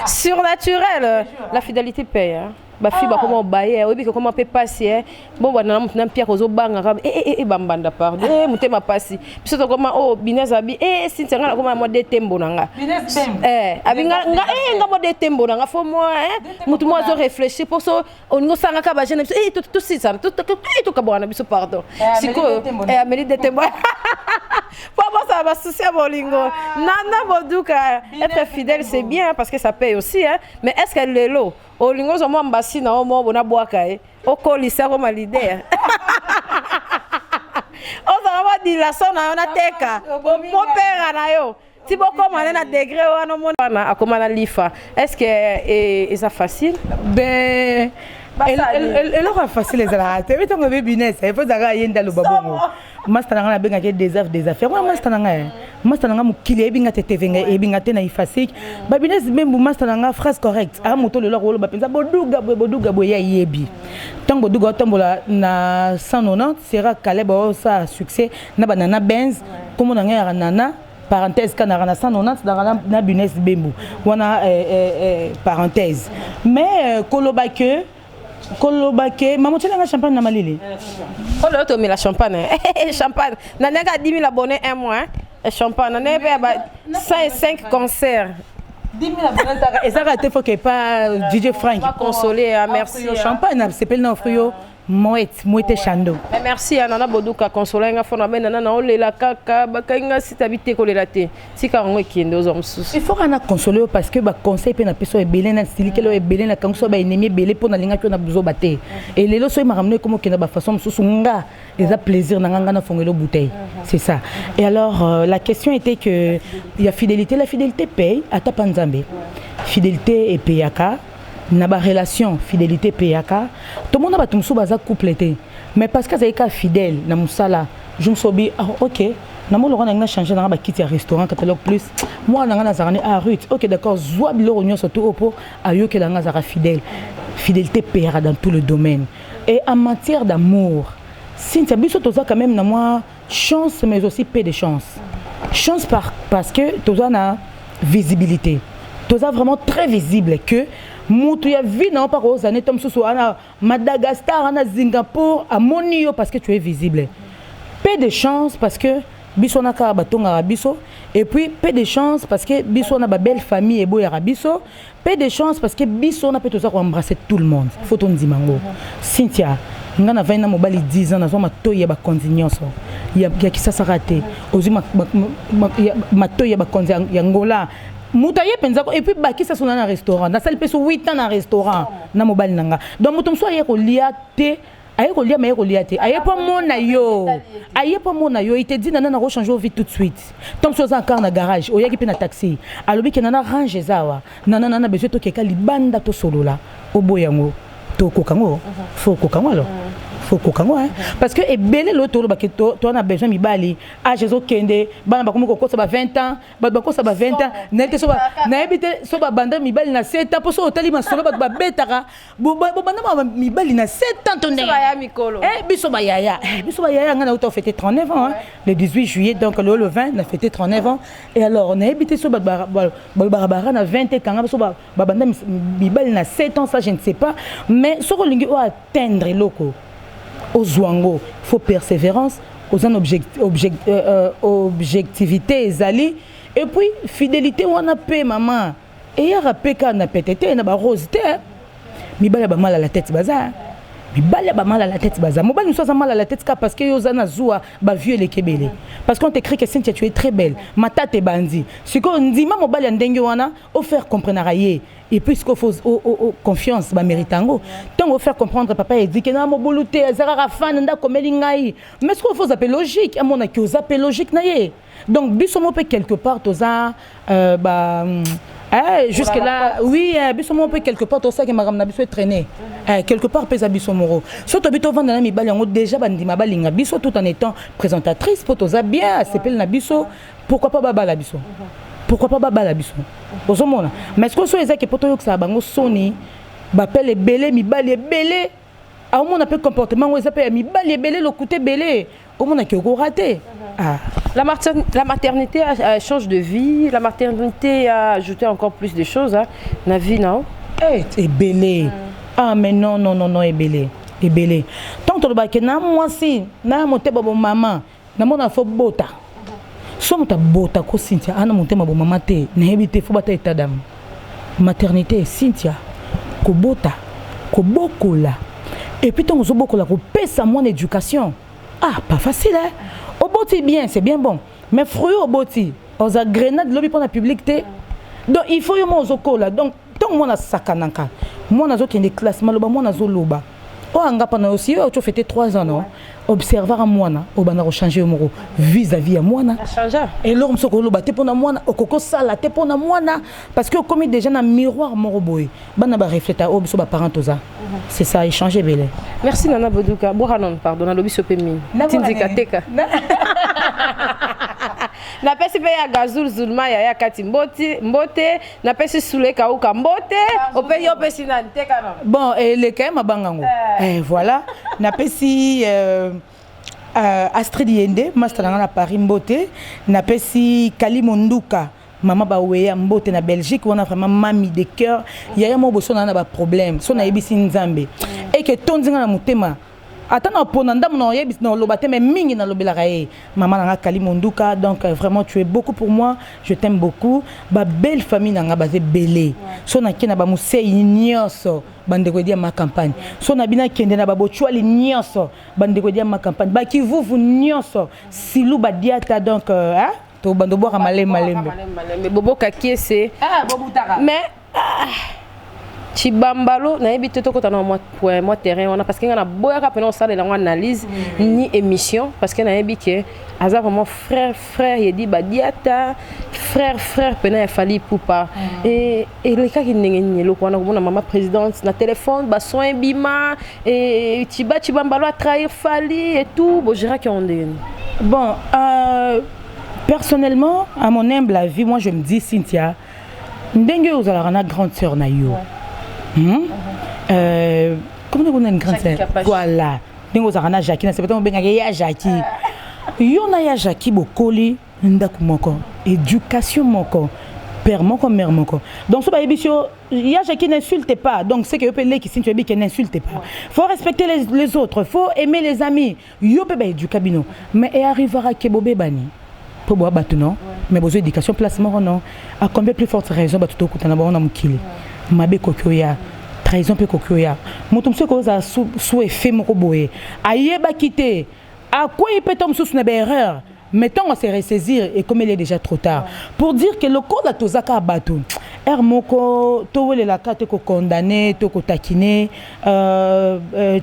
Surnaturel, la fidélité paye. Hein. Ba fille ba comment bailler, oui que comment peut passer. Bon ba na pierre aux banga bambanda pardon. Mutema passi. Biso to comment oh Binez abi si tanga comment mo de tembo nanga. Abinga nga mo de tembo nanga fo moi mutu mo zo réfléchir pour ça on ngo sanga ka ba jeune tout si ça tout ka bona biso pardon. Siko Amélie de tembo. Papa ça va soucier bolingo. Nana boduka être fidèle c'est bien parce que ça paye aussi hein. Mais est-ce qu'elle est là? Olingo zo mwamba sina o mo bona boaka oko lisa ko malide o za ba di la sona na teka mo pera na yo ti boko mana na degré wana mo na akomana lifa est-ce que c'est facile ben elle aura facile les ala te meto ngobe business il faut zaga yenda lo babongo master nga na benga ke des affaires wa master nga mukili ebinga tetevenga ebinga te na ifasik ba business même master nga phrase correcte a moto le loro ba penza boduga boya yebi tango boduga tambola na 190 sera Caleb ça succès na banana Benz comme on nga nana parenthèse kanara na 190 na business bembu wana parenthèse mais kolobake maman tu as champagne na malili kolo to mi la champagne champagne na nega 10 000 abonnés un mois champagne na nebe 5 concerts 10 000 abonnés et ça raté faut que pas DJ Frank consoler merci champagne c'est pel na offrio Moete Chando. Merci à Nana Boduka consoler nga fona nana na olela kaka bakinga sitabite kolela te tika ngo ekende aux hommes. Il faut qu'on a consoler parce que ba conseil pe na peso e belé na style kelo e belé na kanso ba ennemi belé pour na linga ko na buzo baté et lelo so ma ramener comme que na ba façon mususu nga les a plaisir na nganga na fongelo bouteille c'est ça. Et alors la question était que il y a fidélité, la fidélité paye à ta panzambe. Fidélité et payaka. Na ba relation fidélité payaka tout le monde ba tumsu baza complété mais parce que zaika fidèle na musala je me sobi OK na mo lorona nga changer na ba kiti ya restaurant catalogue plus moi na nga nazarani route OK d'accord zwa biloro nyo surtout opo ayoke la nga zara fidélité payera dans tout le domaine et en matière d'amour si tu biso toza quand même na moi chance mais aussi peu de chance parce que toza na visibilité Tout ça vraiment très visible que Moutou ya vie non pas aux années tom sous à Madagascar, à Singapour, à Monio parce que tu es visible. Peu de chance parce que biso na ka batonga biso et puis peu de chance parce que biso na ba belle famille et boya biso, peu de chance parce que biso na peut tout ça pour embrasser tout le monde. Faut ton dimango. Cynthia nga na 20 ans mobali 10 ans na zo matoya ba konzinyoso. Ya kisasa raté. Ozi ma toya ba konzi ya ngola. Moutaye pensako et puis baki ça son na restaurant. Na salle peso 8 ans na restaurant na mobali nanga. Donc mutum so yeko liate aye ko lia mais ko liate. Aye pas mona yo. Aye pas mona yo, il te dit nana na changer vie tout de suite. Tom so za encore na garage, o yaki pe na taxi. Alobi ke nana range zawa. Nana besoin to keka libanda to solo la. Oboyango. To kokango. Faut kokango alors. Faut kokango hein parce que et belé l'auto ba que toi on a besoin mi bali ah jésus kende bana ba komo ko ça ba 20 ans ba ko ça ba 20 ans na te so ba na ebite so ba banda mi bali na 7 ans pour so hôtel ma solo ba betaka bo bana mi bali na 7 ans tonne so ba ya mikolo biso ba yaya ngana auto fêter 39 ans hein? Le 18 juillet donc le 20 on a fêté 39 ans et alors on a ebite so ba na 20 ans so ba banda mi bali na 7 ans ça je ne sais pas mais so ko lingi o atteindre loko aux Zouango, il faut persévérance, aux objectivité, ezali, et puis fidélité, on a payé maman. Et il y a rappelé qu'on a pété, on a ba rose, mi bala ba mal à la tête bazar. Mi bala ba mal à la tête bazar. Mobile nous sommes mal à la tête parce que yozana zoua ba vieux les kebele. Parce qu'on t'écrit que Cynthia tu es très belle. Mata te bandi. Ce qu'on dit ma mobile ndenge wana, au faire comprendre rayer. Et puis, ce qu'il faut confiance, bah méritango. Tant qu'on faire comprendre, papa il dit que na mobolute, zara fan, nda komelingai. Mais ce qu'il faut appeler logique, à mon avis, vous appelez logique naie. Donc, bisomo peut quelque part, toza, jusque là, oui, bisomo peut quelque part, toza que madame na biso est traîné. Quelque part, pesa bisomoro. Surtout bito vendre na mi bali yango déjà bandi ma balinga biso tout en étant présentatrice, pour toza bien, s'appelle na biso. Pourquoi pas baba la biso? Pourquoi pas baba la biso? Mais ce que soit exact pour toi que ça bango soni bapel est belé mi bali est belé à mon appel comportement où ça mi bali est belé le côté belé au monde qui est raté. La maternité change de vie, la maternité a ajouté encore plus de choses hein na vie non est belé. Ah mais non est belé tant que le bac na moi si na monter babo maman na mon afo bota somme ta bota ko Cynthia ana monter ma bo maman te na hebite fo bata état d'âme maternité Cynthia ko bota ko bokola et puis tant ko bokola ko pesa mon éducation pas facile hein au boti bien c'est bien bon mais fruit au boti aux a grenade lobby pour la publicité donc il faut yo mo zokola donc tant moi na sakananka moi na zo kende classe maloba moi na zo loba anga pendant aussi tu fêté 3 ans non observer à moi na obana changer moro vis-à-vis à moi na changer et l'homme so ko loba te pona moi na okoko sala te pona moi na parce que comme déjà na miroir moro boy bana ba refléter au biso ba parents toza c'est ça échanger belé. Merci Nana Boduka bohanon pardon na lobi sopemi tindika teka na pesi pe ya gazul zulma ya kati mbote na pesi suleka uka mbote ope yo pesi na teka non bon et le quand même bangango voilà na pesi Astrid Yende master na Paris mbote na pesi Kali Monduka maman ba weya mbote na Belgique on a vraiment mamie de cœur yaya mo boso na ba problème so na yebisi nzambe et que tonzinga na mutema attends pour nanda mon yebisi na lobate mais mingi na lobela raé maman na Kali Monduka donc vraiment tu es beaucoup pour moi je t'aime beaucoup ba belle famille na basé belé so na kina ba musei nyoso bandeko dia ma campagne so na bina kende na babo chwali nyoso bandeko dia ma campagne ba ki vous nyoso silou ba diata donc hein to bando boka malembe mais bobo kakie c'est bobutaka mais Chibambalo na ebité to kota na moi terrain on a parce que na boya ka pena on sala na analyse ni émission parce que na ebité aza vraiment frère il dit badiata frère pena ya fali poupa et le cas qui nengeni le ko na ko na maman présidente na téléphone ba soin bima et Chibambalo a trahir fali et tout bon j'irai qui on dit bon personnellement à mon humble avis moi je me dis Cynthia ndenge ozala na grande sœur na yo comment on a une grande sœur voilà ndenge ozala na Jackie na c'est peut-être benga ya Jackie yo na ya Jackie bokoli ndaku moko éducation moko père moko mère moko donc so ba yebisio ya qui n'insulte pas donc c'est que peut les qui si tu es qui n'insulte pas faut respecter les autres faut aimer les amis yo peut ba éduquer bino mais et arrivera que bobé bani pour boire batu non mais besoin d'éducation placement non à combien plus forte raison batu to kutana ba na mukili mabe kokyoya trahison pe kokyoya moto mso ko za sous effet moko boye ayeba quitter à quoi il peut tomber sous une erreur mettons à se ressaisir et comme il est déjà trop tard pour dire que le code a tozaka batou ermoko towele la carte ko condamné to ko taquiné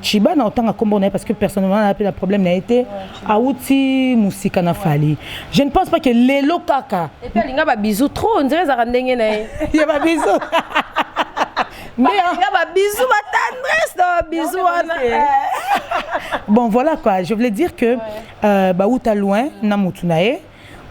chiba na autant à comboner parce que personnellement on a appelé le problème n'a été auti musika na fali je ne pense pas que les lokaka et puis linga ba bisou trop on dirait ça ndenge na il y a pas bisou mais il y a ba bisou ba tendresse no bisou bon voilà quoi je voulais dire que ba uta loin na mutunae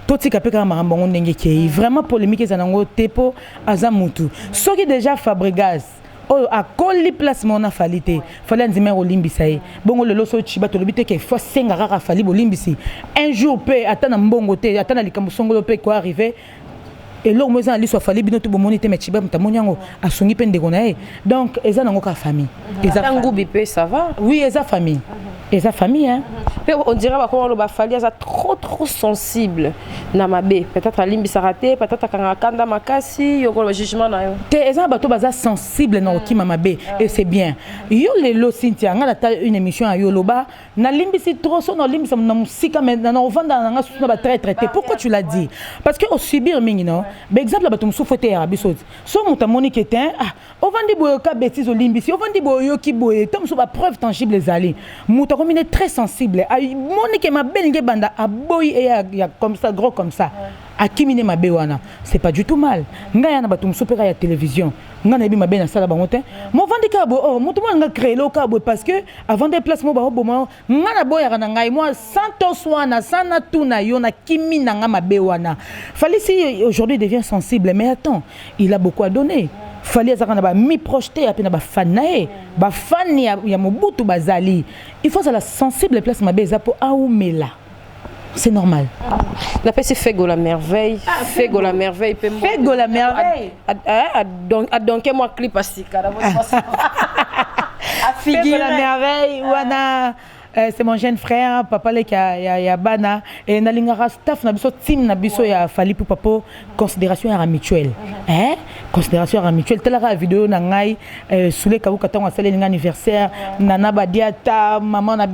totika peka marambongo ndenge ki vraiment polémique ezanango tepo azamutu soki déjà Fabregas oh a colli placement na falité fallait ndimé olimbisa ye bongo lelo so chiba to lobite ke fo senga rara fali bolimbisi un jour pe atana mbongo te atana likambo songolo pe ko arriver et là moi ça ali soit fali bino to bomoni te mais chiba mtamonyango asongi pe ndeko na ye donc ezanango ka famille eza ngubi pe ça va oui eza famille eza famille hein on dirait qu'on le bafali eza trop sensible na mabe peut-être alimbisa raté peut-être kanga kanda makasi yoko le jugement na yo te eza bato baza sensible na okima mabe et c'est bien yo lelo Cynthia nga ta une émission à Yoloba na limbisi trop so na limbisa na musika mais na ovanda na nga ba très traité pourquoi tu l'as dit parce que au subir mingi non par exemple bato musufote ya biso so mutamoni ketin ovandi boyo ka bêtise o limbisi ovandi boyo ki boye tom so ba preuve tangible ezali muta comme il est très sensible Monique ma belle banda a boy et ya comme ça gros comme ça a kimine ma bewana c'est pas du tout mal ngaya na batum super ya télévision ngana bi ma belle na sala bango te mo vandi ka bo oh mo to nga créer lo ka bo parce que avant des placements ba bo mo ngana boya na ngai moi santo swana sana tuna yo na kimina nga ma bewana fallait si aujourd'hui devient sensible mais attends il a beaucoup à donner fallait ça kana ba mi projeter apena ba fanae ba fani ya mobutu bazali il faut ça la sensible place ma beza pour aoumela c'est normal la paix c'est Fego la merveille Fego la merveille Fego la merveille donc moi clip assi cara Fego la merveille wana c'est mon jeune frère papa le ya bana et na lingara staff na biso team na biso ya fali pour papa considération à mutuelle hein considération à mutuelle telle la vidéo na ngai soule kabuka tango asale linga anniversaire nana badiata maman na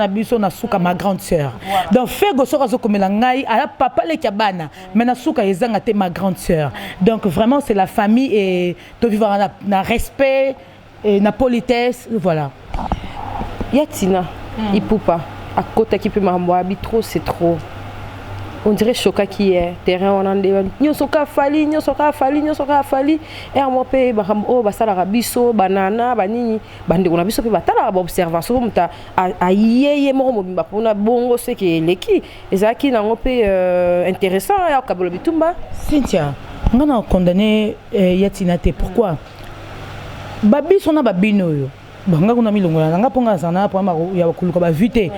biso na suka ma grande sœur donc Fego sera zo comme la ngai ala papa le ya bana mais na suka ezanga te ma grande sœur donc vraiment c'est la famille et to vivre na respect et na politesse voilà Yatina il peut pas à côté qui peut m'envoyer trop c'est trop on dirait choca qui est terrain on en est nyo soka fali et moi pe ba o ba sala rabiso banana banini bande on a biso pe batala ba observation muta ayeye mo mo bimba pona bongo ce qui est leki ezaki na ngope intéressant ya kabolo bitumba Cynthia ngana condamné Yatina te pourquoi babiso na babino yo banga kuna milongola nga ponga sana pour ya kuluka ba vite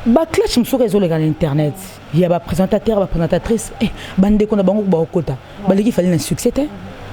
ba clash msoka ezoleka na internet ya ba présentateur ba présentatrice bande kona bango ba okota baleki fali na succès te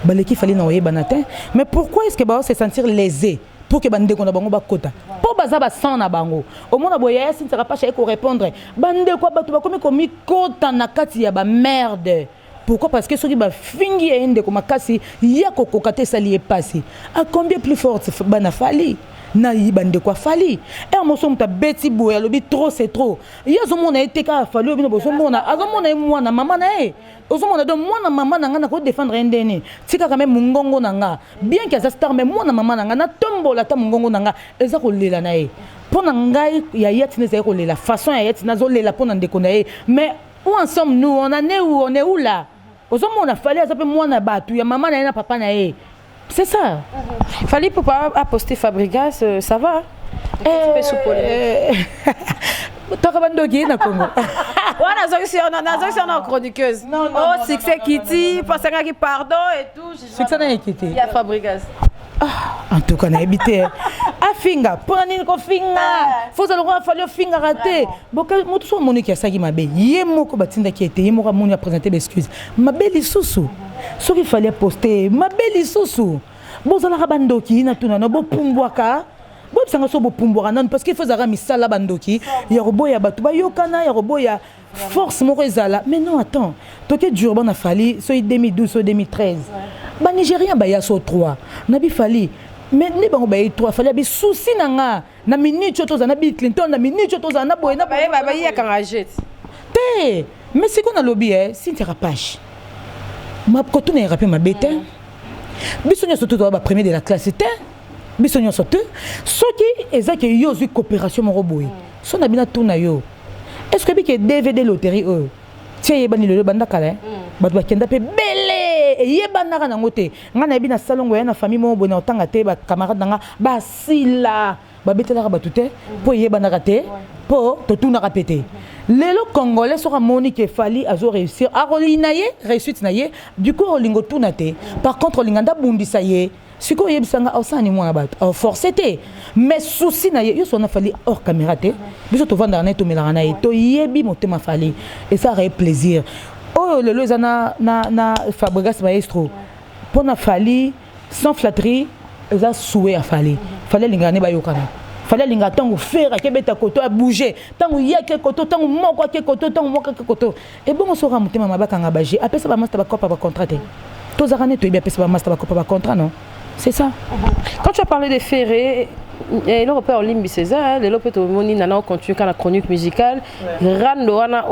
baleki fali na oyeba na te mais pourquoi est-ce que ba se sentir lésé pour que bande kona bango ba kota po baza ba sans na bango au monde boya si ne sera pas chez ko répondre bande ko ba to ba komi kota na kati ya ba merde. Pourquoi? Parce que ceux qui fingi et ende comme kasi ya kokokate sali est passé. À combien plus forte bana fali? Na yibande quoi fali? Et moi sommes ta beti boya lobi trop c'est trop. Ya zo mona été ka fali obi no boso mona azo mona moi na maman na e. Ozo mona donc moi na maman na nga na ko défendre ndene. Tika quand même mungongo na nga. Bien que ça star mais moi na maman na nga na tombola ta mungongo na nga eza ko lela na e. Pona ngai ya Yatina za ko lela façon ya Yatina zo lela pona ndeko na e. Mais où en sommes nous? On en est où? On est où là? Aux hommes on a fallu à moi na batu ya maman na papa na e c'est ça fallait papa a posté Fabregas ça va Takabandogi na Congo voilà on a chroniqueuse oh succès Kitty parce que pardon et tout succès na Kitty il y a Fabregas en tout cas on a habité afinga prenez ko finga faut alors fallu finga raté boka moto so monique ya saki mabe ye moko batinda ki était ye moko moni a présenter l'excuse mabe lisusu Ce qu'il fallait poster, ma belle isusu. Bon, ça la bandoki, na tuna no bo pumbwaka. Bon, ça nga so bo pumbwaka non parce qu'il faut zara misala bandoki. Ya robo ya batu ba yokana, ya robo ya force moko ezala. Mais non, attends. Toke Durban a fallu, so 2012, so 2013. Ba Nigérien ba ya so 3. Na bi fali. Mais ne bango ba 3 fallait bi souci nanga. Na minute to za na Bill Clinton, na minute to za na boy na ba ya kangajete. Té, mais c'est qu'on a lobby c'est une rapage. Ma quand on est rappelé ma bête. Bisogna surtout ba premier de la classe c'était. Bisogna surtout ce qui est que yo une coopération mon robot. Son abina tourna yo. Est-ce que bi que DVD loterie eux. Tiens yebani le banda kala. Ba ba kenda pe belé et yebana na ngote. Ngana bi na salon na famille mo bona otanga te ba camarade nga ba sila. Ba betela ba tuté po yebana raté po to tout na répéter. Les Congolais sont Monique et Fali à réussir. À Rolinaye, réussite naye. Du coup, on lingo tout naté. Par contre, Linganda bundi ça y est. Ce qu'on y a besoin de moins abat. Force était. Mais souci naye, ils sont Fali hors caméra té. Ils sont vendre net au mélaranaye. To yebi monter ma Fali. Et ça aurait plaisir. Oh le lezana na Fabregas maestro. Pour na Fali sans flatterie, ils a souhait à Fali. Fallait l'ingane bayokana. Fallait linga tango faire à kebeta koto à bouger tango ya ke koto tango moko ke koto tango moko ke koto et bon on sera monter mama bakanga bager après ça ba master ba copa ba contraté tous arane to bien après ça ba master ba copa ba contrat non c'est ça. Quand tu as parlé de Ferré et le repère Limbi César le repère moni nana continue quand la chronique musicale rando wana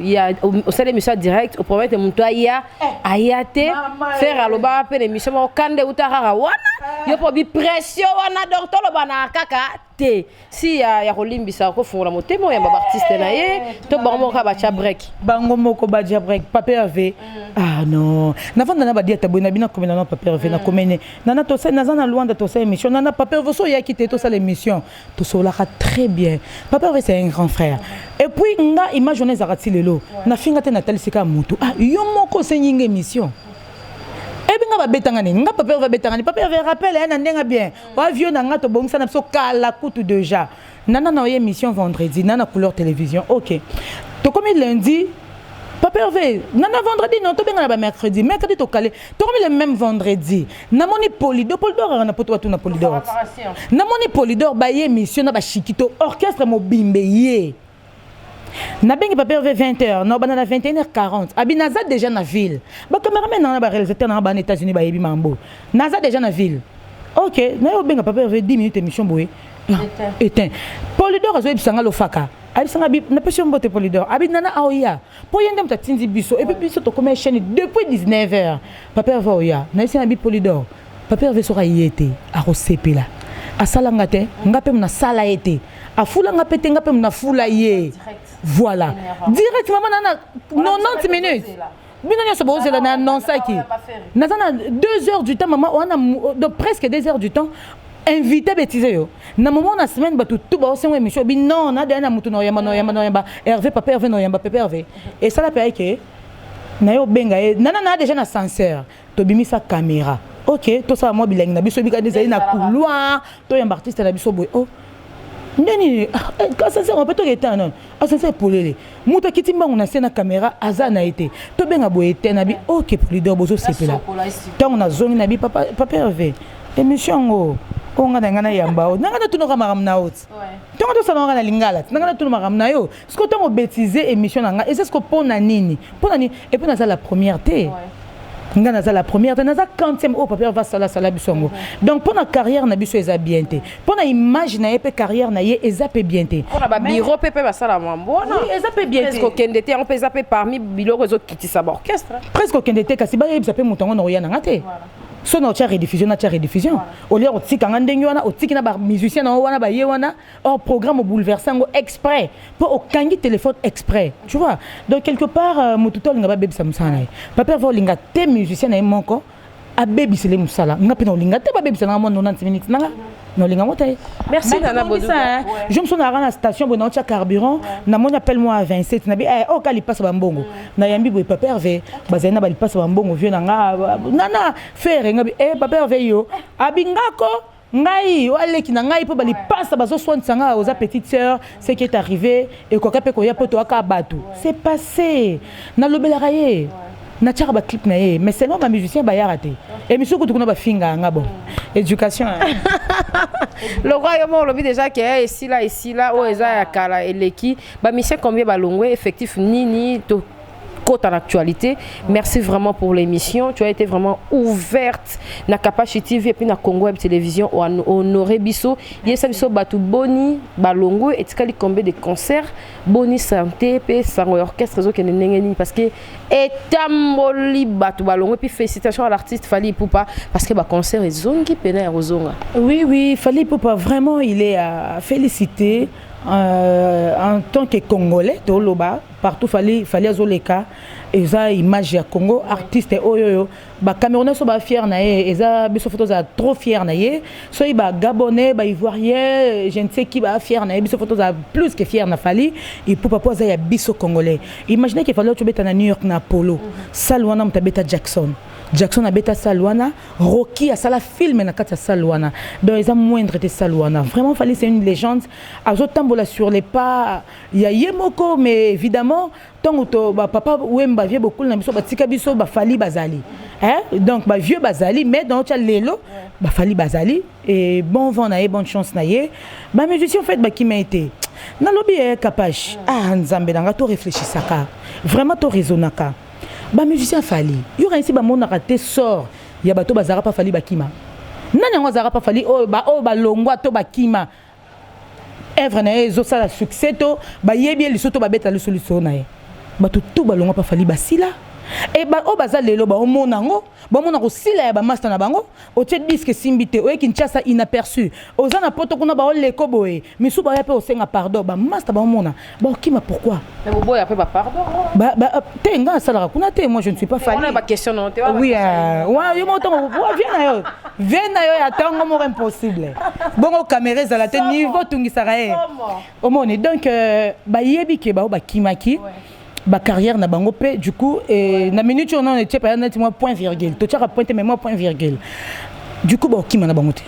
il y a au sein de l'émission direct au premier de monto ya ayate faire aloba pe l'émission kande utara wana yo po bi pression wana donc to lo bana kaka te si ya Rolimbi sa ko fond la motemo ya ba artiste na ye to bango ka ba cha break bango moko ba cha break Pape Hervé ah non na vanda na ba dia tabona bina komena na Pape Hervé na komene nana to sa na Luanda to sa émission nana Pape Hervé so ya quitté to sa l'émission to so la très bien Pape Hervé c'est un grand frère et puis nga imagine zakati lelo na finga te Nathalie Sika mutu ah yo moko c'est une émission. Nga ba betanga ni nga Pape Hervé betanga ni Pape Hervé rappelle na ndenga bien wa vieux na nga to bongisa na so kala kutu déjà nana na émission vendredi nana couleur télévision OK to comme lundi Pape Hervé nana vendredi non to benga na mercredi to calé to comme le même vendredi na moni Polydor na poto tu na Polydor na moni Polydor ba émission na ba chikito orchestre mo bimbeye na bengi Pape Hervé 20h non bana 21h40 abinaza déjà na ville ba cameraman na ba réalisateur na ba États-Unis ba yebi mambo naza déjà na ville OK na yo benga Pape Hervé 10 minutes émission boye éteint Polydor azo ebisanga lofaka abisanga bi na pession bote Polydor abinana aoya po yende mta tindi biso et puis biso to comme chaîne depuis 19h Pape Hervé oya na isi na bi Polydor Pape Hervé sera yete a rosepela asalanga te ngape na sala ete afula ngape te ngape na fula ye voilà directement nana 90 minutes bino nyoso bozela na nonsaki nazana 2 heures du temps maman on a presque 2 heures du temps invité bêtise yo na moment na semaine batu tout ba osengo émission bi non na dana mutu no yamba Hervé Pape Hervé no yamba Pape Hervé et ça la paye que na yo benga nana déjà na censeur to bimisa caméra OK to ça moi bilingue na biso bi ka des na couloir to yamba artiste na biso boy oh ndeni quand ça on peut to éteindre non ça pour les mutu kitimba on a scène caméra aza na été to benga boy éteindre na bi OK pour leader bozo c'est là tant on a zone na bi Pape Hervé émission go on a ngana yamba o ngana tuno ka maram na ot tonga to salonga na lingala ngana tuno maram na yo ce que tongo bêtiser émission nga et c'est ce que pona nini et puis na ça la première té ngana za la première na za 40e au Pape va sala bisongo donc pour na carrière na biso eza bien té pour na image na epé carrière na ye eza pe bien té pour na ba bureau pepe ba sala mambo non eza pe bien té presque aucun d'été on peut zapper parmi bilo réseau qui sa orchestre presque aucun d'été kasi ba yebisa pe mutongo no yana ngate so na tia rediffusion au lieu de tika ndengi wana otiki na ba musicien na wana ba ye wana or programme bouleversango exprès pour aucun téléphone exprès tu vois donc quelque part mututol nga ba bebisa musana Pape Hervé linga te musicien na monko a bebisele musala nga pe no linga te ba bebisa na mo 90 minutes nanga no linga motaye merci nana Bodou je me suis à la station bon tia carburant na mon appelle-moi à 27 na bi oh kali passe ba mbongo na yambi boy Pape Hervé bazena ba passe ba mbongo vieux nanga nana faire nga bi Pape Hervé yo abingako ngai waleki na ngai po bali passe bazo soinsanga aux petites sœurs ce qui est arrivé et ko kape ko ya poto aka batu c'est passé na lobela raye na tchaka ba clip na ye mais seulement ba musicien ba ya raté et monsieur ko tukuna ba finga nga bon éducation le royaume lobi déjà que ici là o eza ya kala eleki ba musicien combien ba longwe effectif ni to côté en actualité. Merci vraiment pour l'émission. Tu as été vraiment ouverte na Kapashi TV et puis na Congo Web Télévision honoré biso. Yesa biso batu boni balongo et tikali combien de concerts boni santé pe sango orchestre zo kene ngeni parce que etamboli batu balongo puis félicitations à l'artiste Fally Ipupa parce que ba concert ezongi pena rozonga. Oui, Fally Ipupa vraiment il est à féliciter. En tant que Congolais, partout fallait azoleka eza image ya Congo artiste oyoyo ba Camerounais so ba fier na ye eza biso photos a trop fier na ye so ba Gabonais ba Ivoirien je ne sais qui ba fier na ye biso photos a plus que fier na Fally et pour papa za ya biso Congolais. Imaginez que Fally tu beta na New York na Apollo Salwana mtabeta Jackson abeta Salwana, Rocky a sala film na kata Salwana. Donc ils ont moindre de Salwana. Vraiment Fally c'est une légende. Azotambola sur les pas. Il y a Yemoko mais évidemment tant que papa Wemba vieux beaucoup na biso batika biso ba Fally bazali. Hein? Donc ba vieux bazali mais dans cha lelo ba Fally bazali et bon vent na bonne chance na ye. Ba musicien en fait ba qui m'a été. Na lobby Kapashi. Ah nzambe nanga to réfléchissaka. Vraiment to raisonnaka. Ba musicien Fally y aura ici ba mona raté sort ya bato bazara pa Fally bakima nani ngo zara pa Fally ba longwa to bakima œuvre na ezo sala succès to ba yebi lisoto ba beta lisolution na ye bato tout ba longwa pa Fally basila et ba o baza lelo ba omona ngo ba mona ko sila ya ba master na bango o tie disque simbité o Kinshasa inaperçu oza na poto kuna ba o leko boye misu ba ya pe o senga pardon ba master ba omona ba okima pourquoi mais bobo ya pe ba pardon tenga sala kuna te moi je ne suis pas Fally on a pas question non te oui ouais yo moto viens na yo ya tango mo impossible bongo caméra za la te niveau tungisa ye omoni donc ba yebi ke ba kimaki ba carrière na bango pe du coup et na minute on en était pas net moi point virgule to tchaka pointe mais moi point virgule du coup ba okima na bango te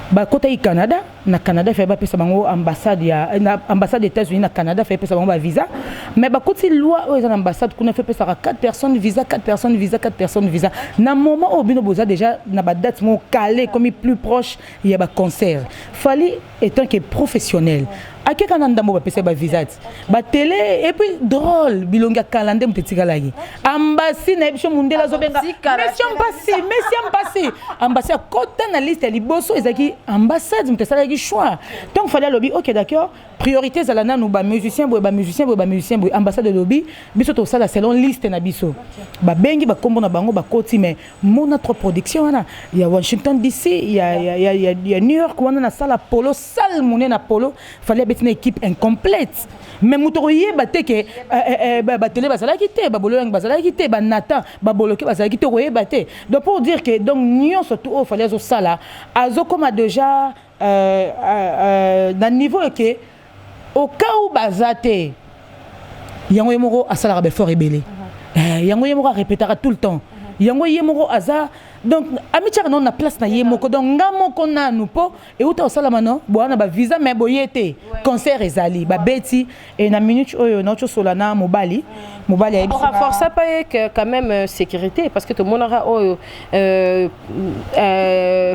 ba kota i Canada na Canada fait ba pesa bango ambassade ya ambassade des États-Unis na Canada fait pesa bango ba visa mais ba koti loi aux ambassades qu'on a fait pesa 4 personnes visa na moment au bino boza déjà na ba date mo calé comme plus proche il y a ba concert Fally étant que professionnel à quel canal d'ambo ba pesa ba visa ba télé et puis drôle bilonga calendrier mtetika lagi ambassade na biso mundela zo benga mission passé ambassade kota na liste liboso ezaki ambassade mtesala ki choix donc fallait lobby OK d'accord priorité za la nanu ba musicien boy ambassade de lobby biso to sala selon liste na biso ba bengi ba kombo na bango ba koti mais mon autre production wana il y a Washington DC il y a New York wana na sala polo salle monena polo fallait une équipe incomplète mais mutoye bateke ba télé bazala kité ba bolo yang bazala kité ba nata ba boloke bazala kité roye baté donc pour dire que donc nion surtout au fallait zo sala azo comme déjà dans niveau que au cas où bazate yango yemoro asala ba fort rebelle yango yemoro répétera tout le temps yango yemoro aza donc amitia non na place na yemoko donc ngamoko na nupo et uta osala mano boana ba visa mais boyete concert ezali ba beti et na minute oyo na cho solana mobali a on renforce pas que quand même sécurité parce que tout le monde aura oyo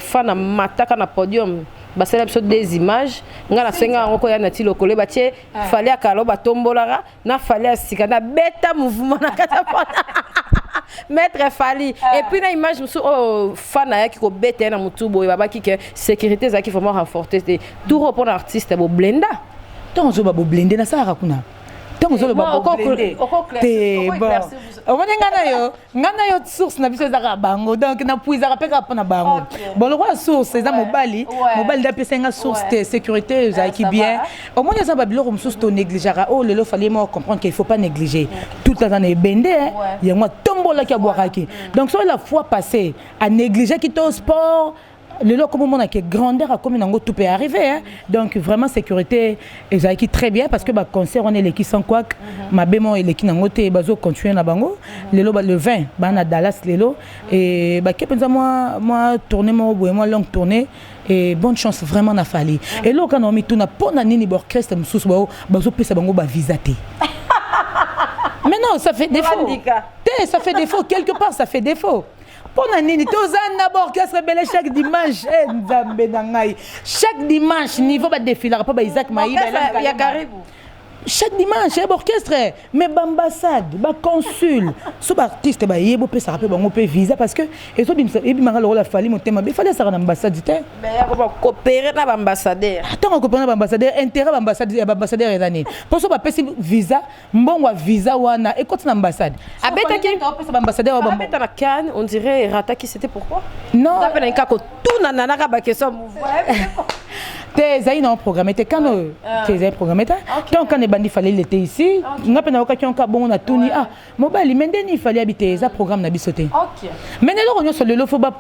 fan mataka na podium basala biso des images ngana senga ngoko ya nati lokole batie Fally akalo batombolara na Fally asika na beta mouvement na kata Maître Fally et puis na image musu fan ya ki ko beta na mutubo e baba ki que sécurité za ki vraiment renforcer tout report artiste bo blenda ton zo ba bo blender na sara kuna ton zo ba bo blender te bon on ngana yo source na biso za bango donc na puiza rapeka pa na bango bon le roi source za mobali da pesenga source de sécurité za qui bien au moins ça ba biloko musu to négligera oh le fallait moi comprendre qu'il faut pas négliger tout le temps dans les bende il y a moi tombola ki aboiraki donc sur la fois passée à négliger qui au sport le lot comme on a que grandeur à comme nango tout peut arriver hein? Donc vraiment sécurité et qui très bien parce que bah concert on est l'équipe sans quoi ma bémon et l'équipe nango te bazo continuer na bango le 20 bah na Dallas lelo et bah qu'est-ce moi tourner moi longue tournée et bonne chance vraiment na Fally et là quand on met tout na pona nini orchestre mususu bazo pesa bango ba visaté Mais non, ça fait défaut. Ça fait défaut. Quelque part, ça fait défaut. Pour Nani, tous d'abord orchestre belé chaque dimanche. Chaque dimanche, niveau de défiler, pas Isaac Maï. Il y a Caribou. Chaque dimanche, il y a orchestre, mais l'ambassade, le consul, les artistes, ils ont visa parce que ils ont il fallait ça l'ambassade. Mais il faut coopérer avec l'ambassadeur. Attends, coopérer avec l'ambassadeur, intérêt l'ambassadeur est année. Pour ça, il y a visa, bon visa et quand l'ambassade. L'ambassadeur, on dirait Rata qui c'était pourquoi? Non. T'es un programme, t'es quand t'es programme, donc quand il fallait l'été ici, on a pas d'occasion quand bon on a tout ni ah mobile mais il fallait habiter ça programme na bisoté. OK. Mais nous on sur le lot faut ba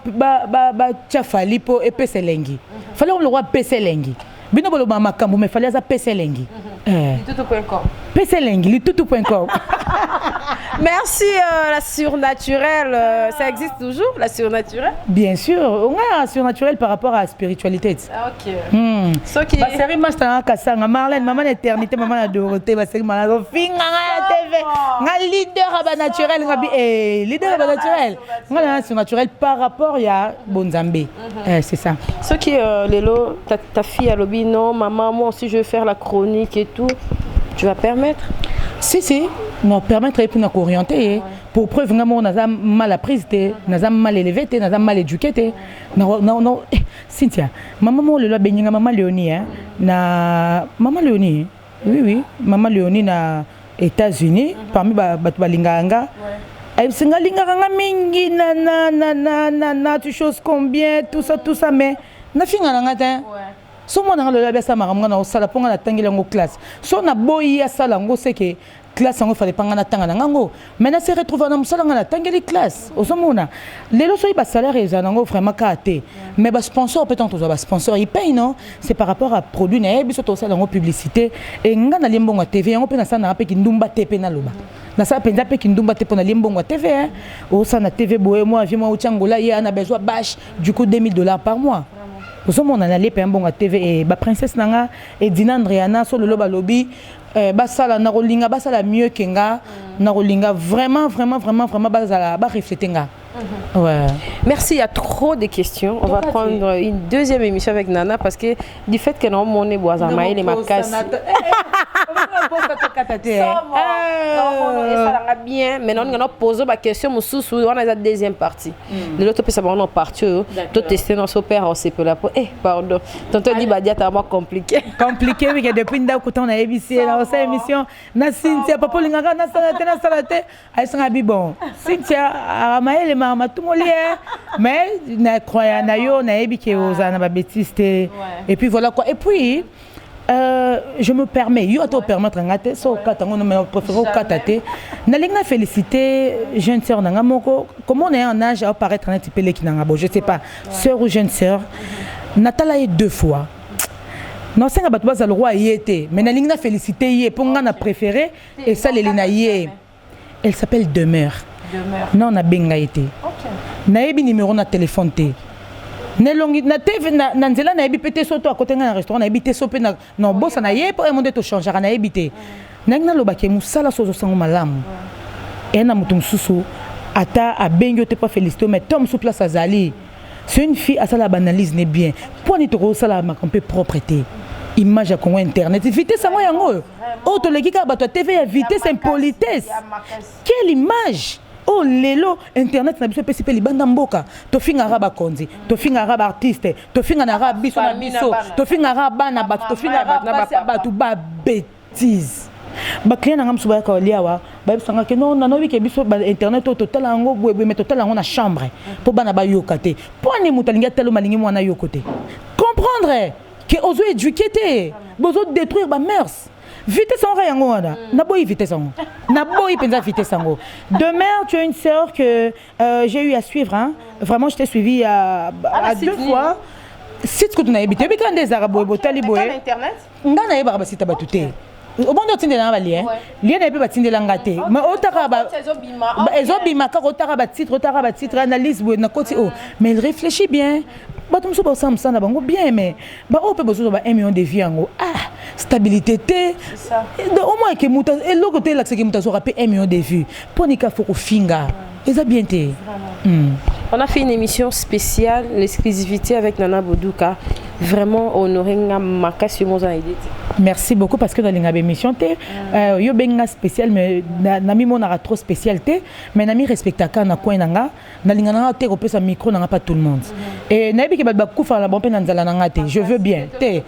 tia fali po et PC lengi. Fallait on le roi PC lengi. Bino bolo ba makambo mais fallait ça PC lengi. Tout.com. PC lengi, tout.com. Merci la surnaturelle, ça existe toujours la surnaturelle? Bien sûr, on a la surnaturelle par rapport à la spiritualité. OK. Ce qui est série Master Kassanga, Marlène, maman éternité, maman la Dorothée, va série Malado, Finga TV, un leader à naturel, leader à naturel. On a la surnaturelle par rapport à Bonzambé. C'est ça. Ce qui est Lélo, ta fille a lobby, non, maman, moi aussi je vais faire la chronique et tout. Tu vas permettre? Si, nous permettre de nous orienter. Pour preuve, nous avons mal appris, nous avons mal élevé, nous avons mal éduqué. Non, Cynthia, maman, le béni, maman Léonie, maman Léonie, oui, maman Léonie na États-Unis, parmi les Linganga. Elle s'est mingi, na, tu choses combien, tout ça, mais na finga na so mo na le besa maramanga na osala ponga na tangela ngo classe so na boyi ya sala ngo seke classe ngo fallait panga na tanga na ngo maintenant se retrouver na musala na tangeli classe osomona lelo so ba salaire ezana ngo vraiment katé mais ba sponsor peut-être ba sponsor il paye non c'est par rapport à produit na biso to sala ngo publicité et nga na limbongo TV ngo pe na sana pe kindumba tepe na loba na sa penza pe kindumba tepe na limbongo TV o sana TV boye moi vie moi uchangola ye ana besoin bash du coup $2000 par mois. Nous on a allé payer un bon à TV et ba princesse nanga et Dina Andriana sur le loba lobby ba sala na rolinga ba sala mieux kenga na rolinga vraiment ba sala ba refléter nga. Ouais. Merci, il y a trop de questions. On va prendre une deuxième émission avec Nana parce que du fait que nous avons des bois à maïs et ma casse. Ça va bien. Maintenant, nous avons posé la question. On a la deuxième partie. L'autre peut savoir notre partie. Tout tester notre père. On s'est peu là pour. Pardon. Tonton dit bah c'est vraiment compliqué. Compliqué oui. Depuis nous avons na ABC là cette émission. Na Cynthia papa lingaka na salate. Ay sanga bon. Cynthia amaïs ma tout mais na croyant na yo na ebike ozana ba bêtise et puis voilà quoi et puis je me permets yo to permettre ngate so katango me préfère katate na lingna féliciter jeune sœur nanga moko comment on est en âge à paraître un petit peu qui nanga bon je sais pas sœur ou jeune sœur Natala est 2 fois non c'est ngaba bazal roi yete mais na lingna féliciter yé pour ngana préféré et ça lelina yé elle s'appelle Demeure. Non, on a benga été. Na ebi numéro na téléphone té. Ne longi na TV na nzela na ebi pété soto à côté na restaurant na ebi té sopé na non bossa na yé pour demander to changer na ebi té. Na ngina lobake musala sozo sango malamu. Et na mutum susu ata a bengo te pas féliciter mais tom sous place azali. C'est une fille à ça la banalise n'est bien. Pour ni to ça la makampe propreté. Image à Congo internet vitesse à moi yango. Oh to leki ka bato TV vitesse impolitesse. Quelle image. Oh lelo internet na biso pesi pe libanda mboka to finga raba konzi to finga raba artiste to finga na raba biso na biso to finga raba na bato to finga raba bato ba bêtise ba client ngam suba ka liawa ba bisanga ke non na nobi ke biso ba internet to total ngo bwe mais total ngo na chambre po bana ba yokate po ni mutalinga telo malingi mwana yokote comprendre que ozo éduquer bozo détruire ba mœurs. Vitesse en rayango wana. Naboyi vitesse en. Naboyi penza vitesse en. Demain, tu as une sœur que j'ai eu à suivre. Hein. Vraiment, je t'ai suivi à 2 fois. Site que tu n'as habité. Mais quand des arabes, botali boy. Internet. Ngana yeba ba site batute. Au bon de tinde na ba lien. Lien na pe ba tinde langate. Mais otara ba ezobima ka otara ba titre analyse boy na koti oh. Mais il réfléchit bien. bato mosusu baosala mosala na bango bien mais baoyo mpe bozozwa ba 1 million de vie yango stabilité te au moins ke moto eloko te elakisaki moto azwaka mpe 1 million de vues mpo nika fo kofinga eza bien te. On a fait une émission spéciale, l'exclusivité avec Nana Boudouka. Vraiment honoré Makasi Moza Edith. Merci beaucoup parce que dans l'émission yo benga spécial mais nami monara trop spécialité mais nami respectaka na coin nanga na lingana te ko pesa micro nanga pas tout le monde et nabi ke ba kufa la bompe na nzala nanga te je veux bien te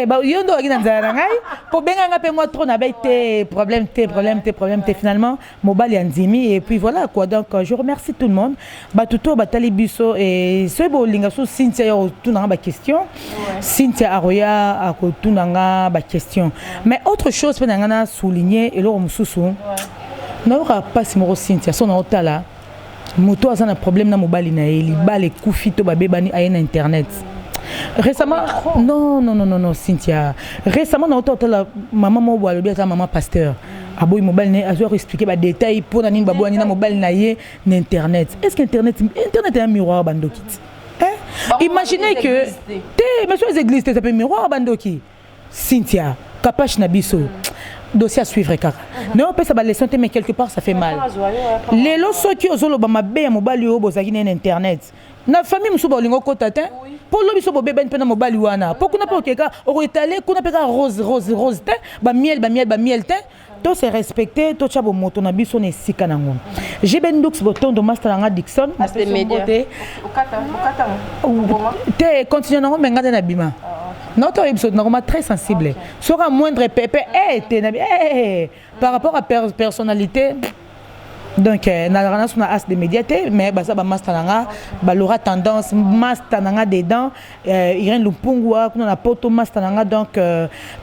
ba yo ndo na nzala nanga po benga nga pe moi trop na bay te problème te finalement mobile yanzimi et puis voilà quoi donc je remercie tout le monde ba tuto ba talibiso et ce bo linga so Cynthia yo tout na ba question Cynthia Aroya a ko tout nanga ba question mais autre chose que nanga souligner et lo mususu n'aura pas si mo Cynthia son otala moto a un problème na mobile na eli bale kufi to ba bebani na internet récemment non Cynthia récemment na otala maman mo bo alobi ata maman pasteur aboy mobile ne azo expliquer ba détail pour na nini ba boani na mobile na ye na internet est-ce que internet est un miroir bandokit imaginez que monsieur les églises ça peut miroir bandoki Cynthia capache nabiso dossier à suivre kaka mais on peut ça ba leçon mais quelque part ça fait mal les lots ceux qui osolo ba mabe mobile yo bozaki na internet na famille musuba olingo kota te pour lo biso bo bebe pena mobile wana pour kuna pa okeka o étaler kuna peka rose te ba miel te to se respecter to chabo moto na biso ne sika nango j'ai bendux boton do master nga Dixon na des médias te continue nango menga na bima notre épisode normalement très sensible sera moindre pépé par rapport à personnalité donc na sur as de médiaté mais basa ba master nga ba lora tendance master nga dedans Irène Lupungwa kuna na poto master nga donc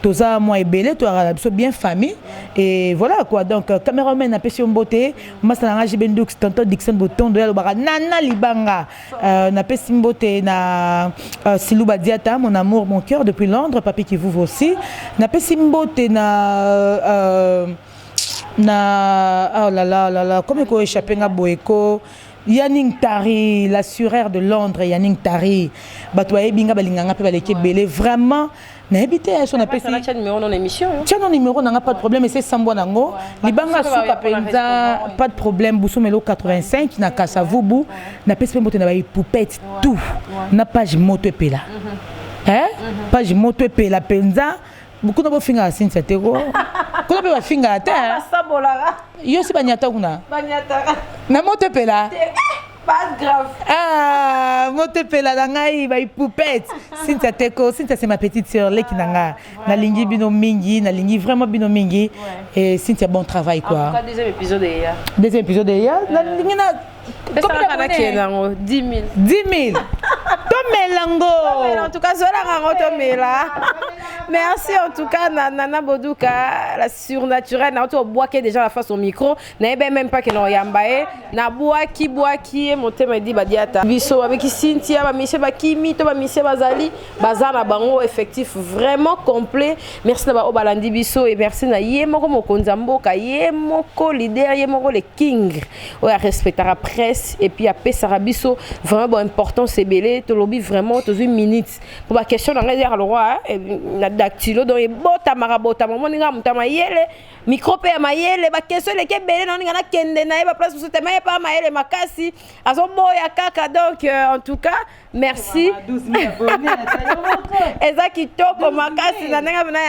toza moi ebele to so bien famille et voilà quoi donc cameraman na pesi mbote master nga Jibendux tonton Dixon Boton do ba nana libanga na pesi mbote na Silouba Diata mon amour mon cœur depuis Londres papi qui vous aussi na pesi mbote na oh là là comment ko échapper nga boeko Yannick Tari l'assureur de Londres Yannick Tari batoye binga balinganga pe baleke belé vraiment na habité son appel c'est numéro non émission tiens numéro n'a pas de problème et c'est sambo nango libanga suka penza pas de problème Boussoumelo 85 na Kasavubu na pese moto na ba poupette tout na page moto epela page moto epela penza beaucoup na bo finga Cynthia teko kuna pe ba finga ta yo si banyata kuna na moto pela pas grave moto pela na ngai ba poupette Cynthia teko Cynthia c'est ma petite sœur leki nanga na lingi bino mingi na lingi vraiment bino mingi et Cynthia bon travail quoi deuxième épisode na lingi na combien d'abonnés 10 000 Tomelango en tout cas merci en tout cas Nana Boudouka la surnaturelle na to bois qui déjà la face au micro na même pas que no yambae na bois qui monté dit badiata biso avec Cynthia ba monsieur ba kimi to ba monsieur bazali bazana bango effectif vraiment complet merci na ba obalandi biso et merci na yemoko mokonza mboka yemoko leader yemoko le king oya respectera presse et puis après Sarabiso vraiment bon important c'est belé to lobby vraiment to une minute pour la question dans dire le roi na dactylo donc bota marabota maman nga mutama yele micro pe mayele ba question les ke belé non nga kende na ba place sur tema pas mayele makasi azo boya kaka donc en tout cas merci 12 000 abonnés eza kitoko makasi na nga na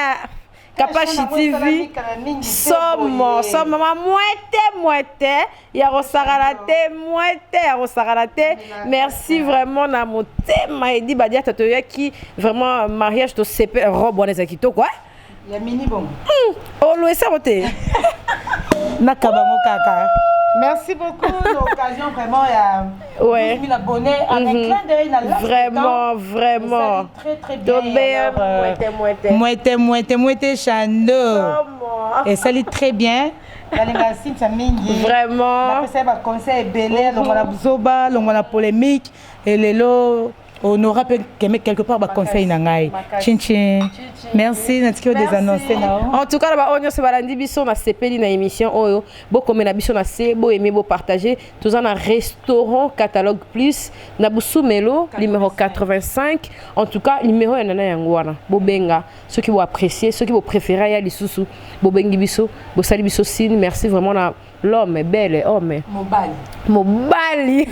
Kapashi TV somme moite ya rosagalate merci vraiment na motema edi badia tatoya qui vraiment mariage to sepe robe on ezakito quoi ya mini bon oh lo esa bote na kabango kaka. Merci beaucoup l'occasion vraiment il y a 12 000 abonnés avec plein de vraiment très bien moite chando et ça lit très bien vraiment vraiment ça conseil belé longona zoba longona polémique et lelo Honora peut quelque part conseil nangai. Chin chin. Merci Natiki des annoncés En tout cas là on se balandi biso na sepeli na émission oyo boko mena biso na se bo aimer bo partager tous en un restaurant catalogue plus na Busumelo numéro 85 en tout cas numéro ya nana yangwana bo benga ceux qui vont apprécier ceux qui vont préférer ya lisusu bo bengi biso bo sali biso signe merci vraiment na l'homme est belle homme Mobali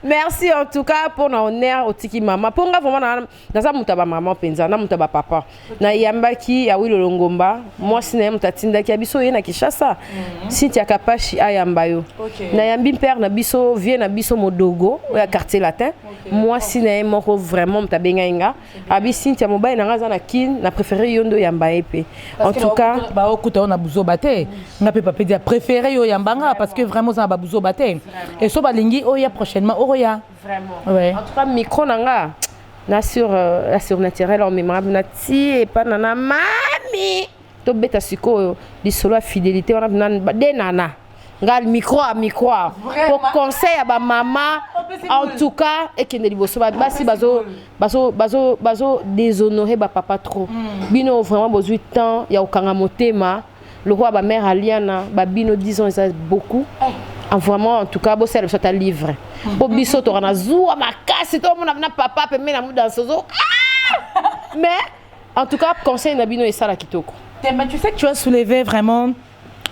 merci en tout cas pour na honneur au tiki mama pour nga vraiment na mutaba maman penza na mutaba papa na yambaki ya wilo longomba moi sina mutatinda ki biso ye na Kishasa Cynthia Kapashi ayambayo na yambi père na biso vie na biso modogo ya quartier latin moi sina moko vraiment mutabenga inga abi Cynthia mobile na ngaza na kin na préféré yondo yambaye pe en tout cas ba okuta on a buzo baté nga pe papa dia préféré yo yambanga parce que vraiment ça ba buzo baté et so balingi oya prochainement oya vraiment ouais. En tout cas micro nanga na sur la surnaturel en mémoire na ti et pas nana mami to beta siko di solo fidélité on a de nana ngal micro à micro pour conseil à ba maman en tout cas et qui ne liboso ba si bazo déshonorer ba papa trop bino vraiment besoin de temps ya okanga motema le roi ba mère Aliana ba bino 10 ans ça beaucoup vraiment en tout cas bo c'est ta livre bo biso to na zuwa makasi to mona na papa pe mena muda sozo mais en tout cas conseil na bino et ça la kitoko tu sais que tu as soulevé vraiment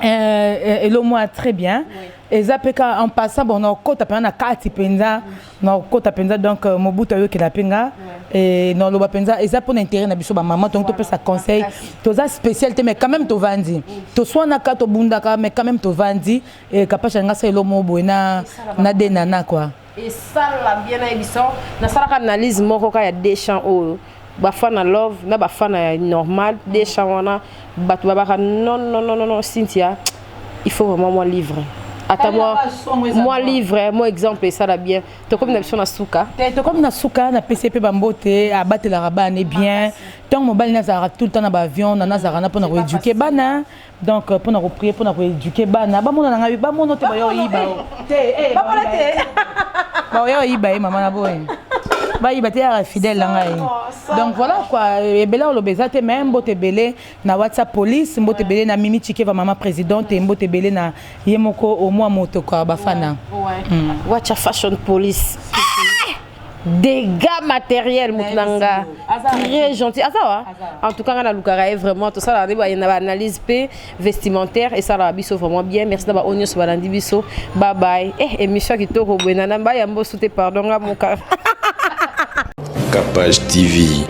et le moi très bien et zapeka en passant bon on kota pe na kati penza na kota penza donc mobuta yo ke la penga et non le penza et ça pour intérêt na biso ba maman donc tu peux ça conseil to za spécialité mais quand même to vandi to soit na kato bundaka mais quand même to vandi et kapasha nga sa lo mo boina na de nana quoi et ça la bien na biso na sala ka analyse moko ka ya des champs o bafana love na bafana normal des champs wana batu babaka non Cynthia il faut vraiment moi livre attends moi livre moi exemple et ça la bien to comme na biso na suka to comme na suka na PCP bambote abattre la rabane bien tant mobile na zara tout le temps na ba avion na zara na pour na éduquer bana donc pour na reprier pour na éduquer bana ba mona na ba mona te ba yo iba te ba mona te ba yo iba maman na boy ba iba te fidèle là donc voilà quoi et bela lo bezate même mbote belé na WhatsApp police mbote belé na Mimi Chike va maman présidente et mbote belé na yemoko au moins moto quoi bafana WhatsApp fashion police dégâts matériels mutnanga très gentil en tout cas on a lukara vraiment tout ça il y a une analyse p vestimentaire et ça la biso vraiment bien merci d'aba onyo so balandi biso bye bye émission qui toko buena namba yambo souté pardon ga mon Capage TV.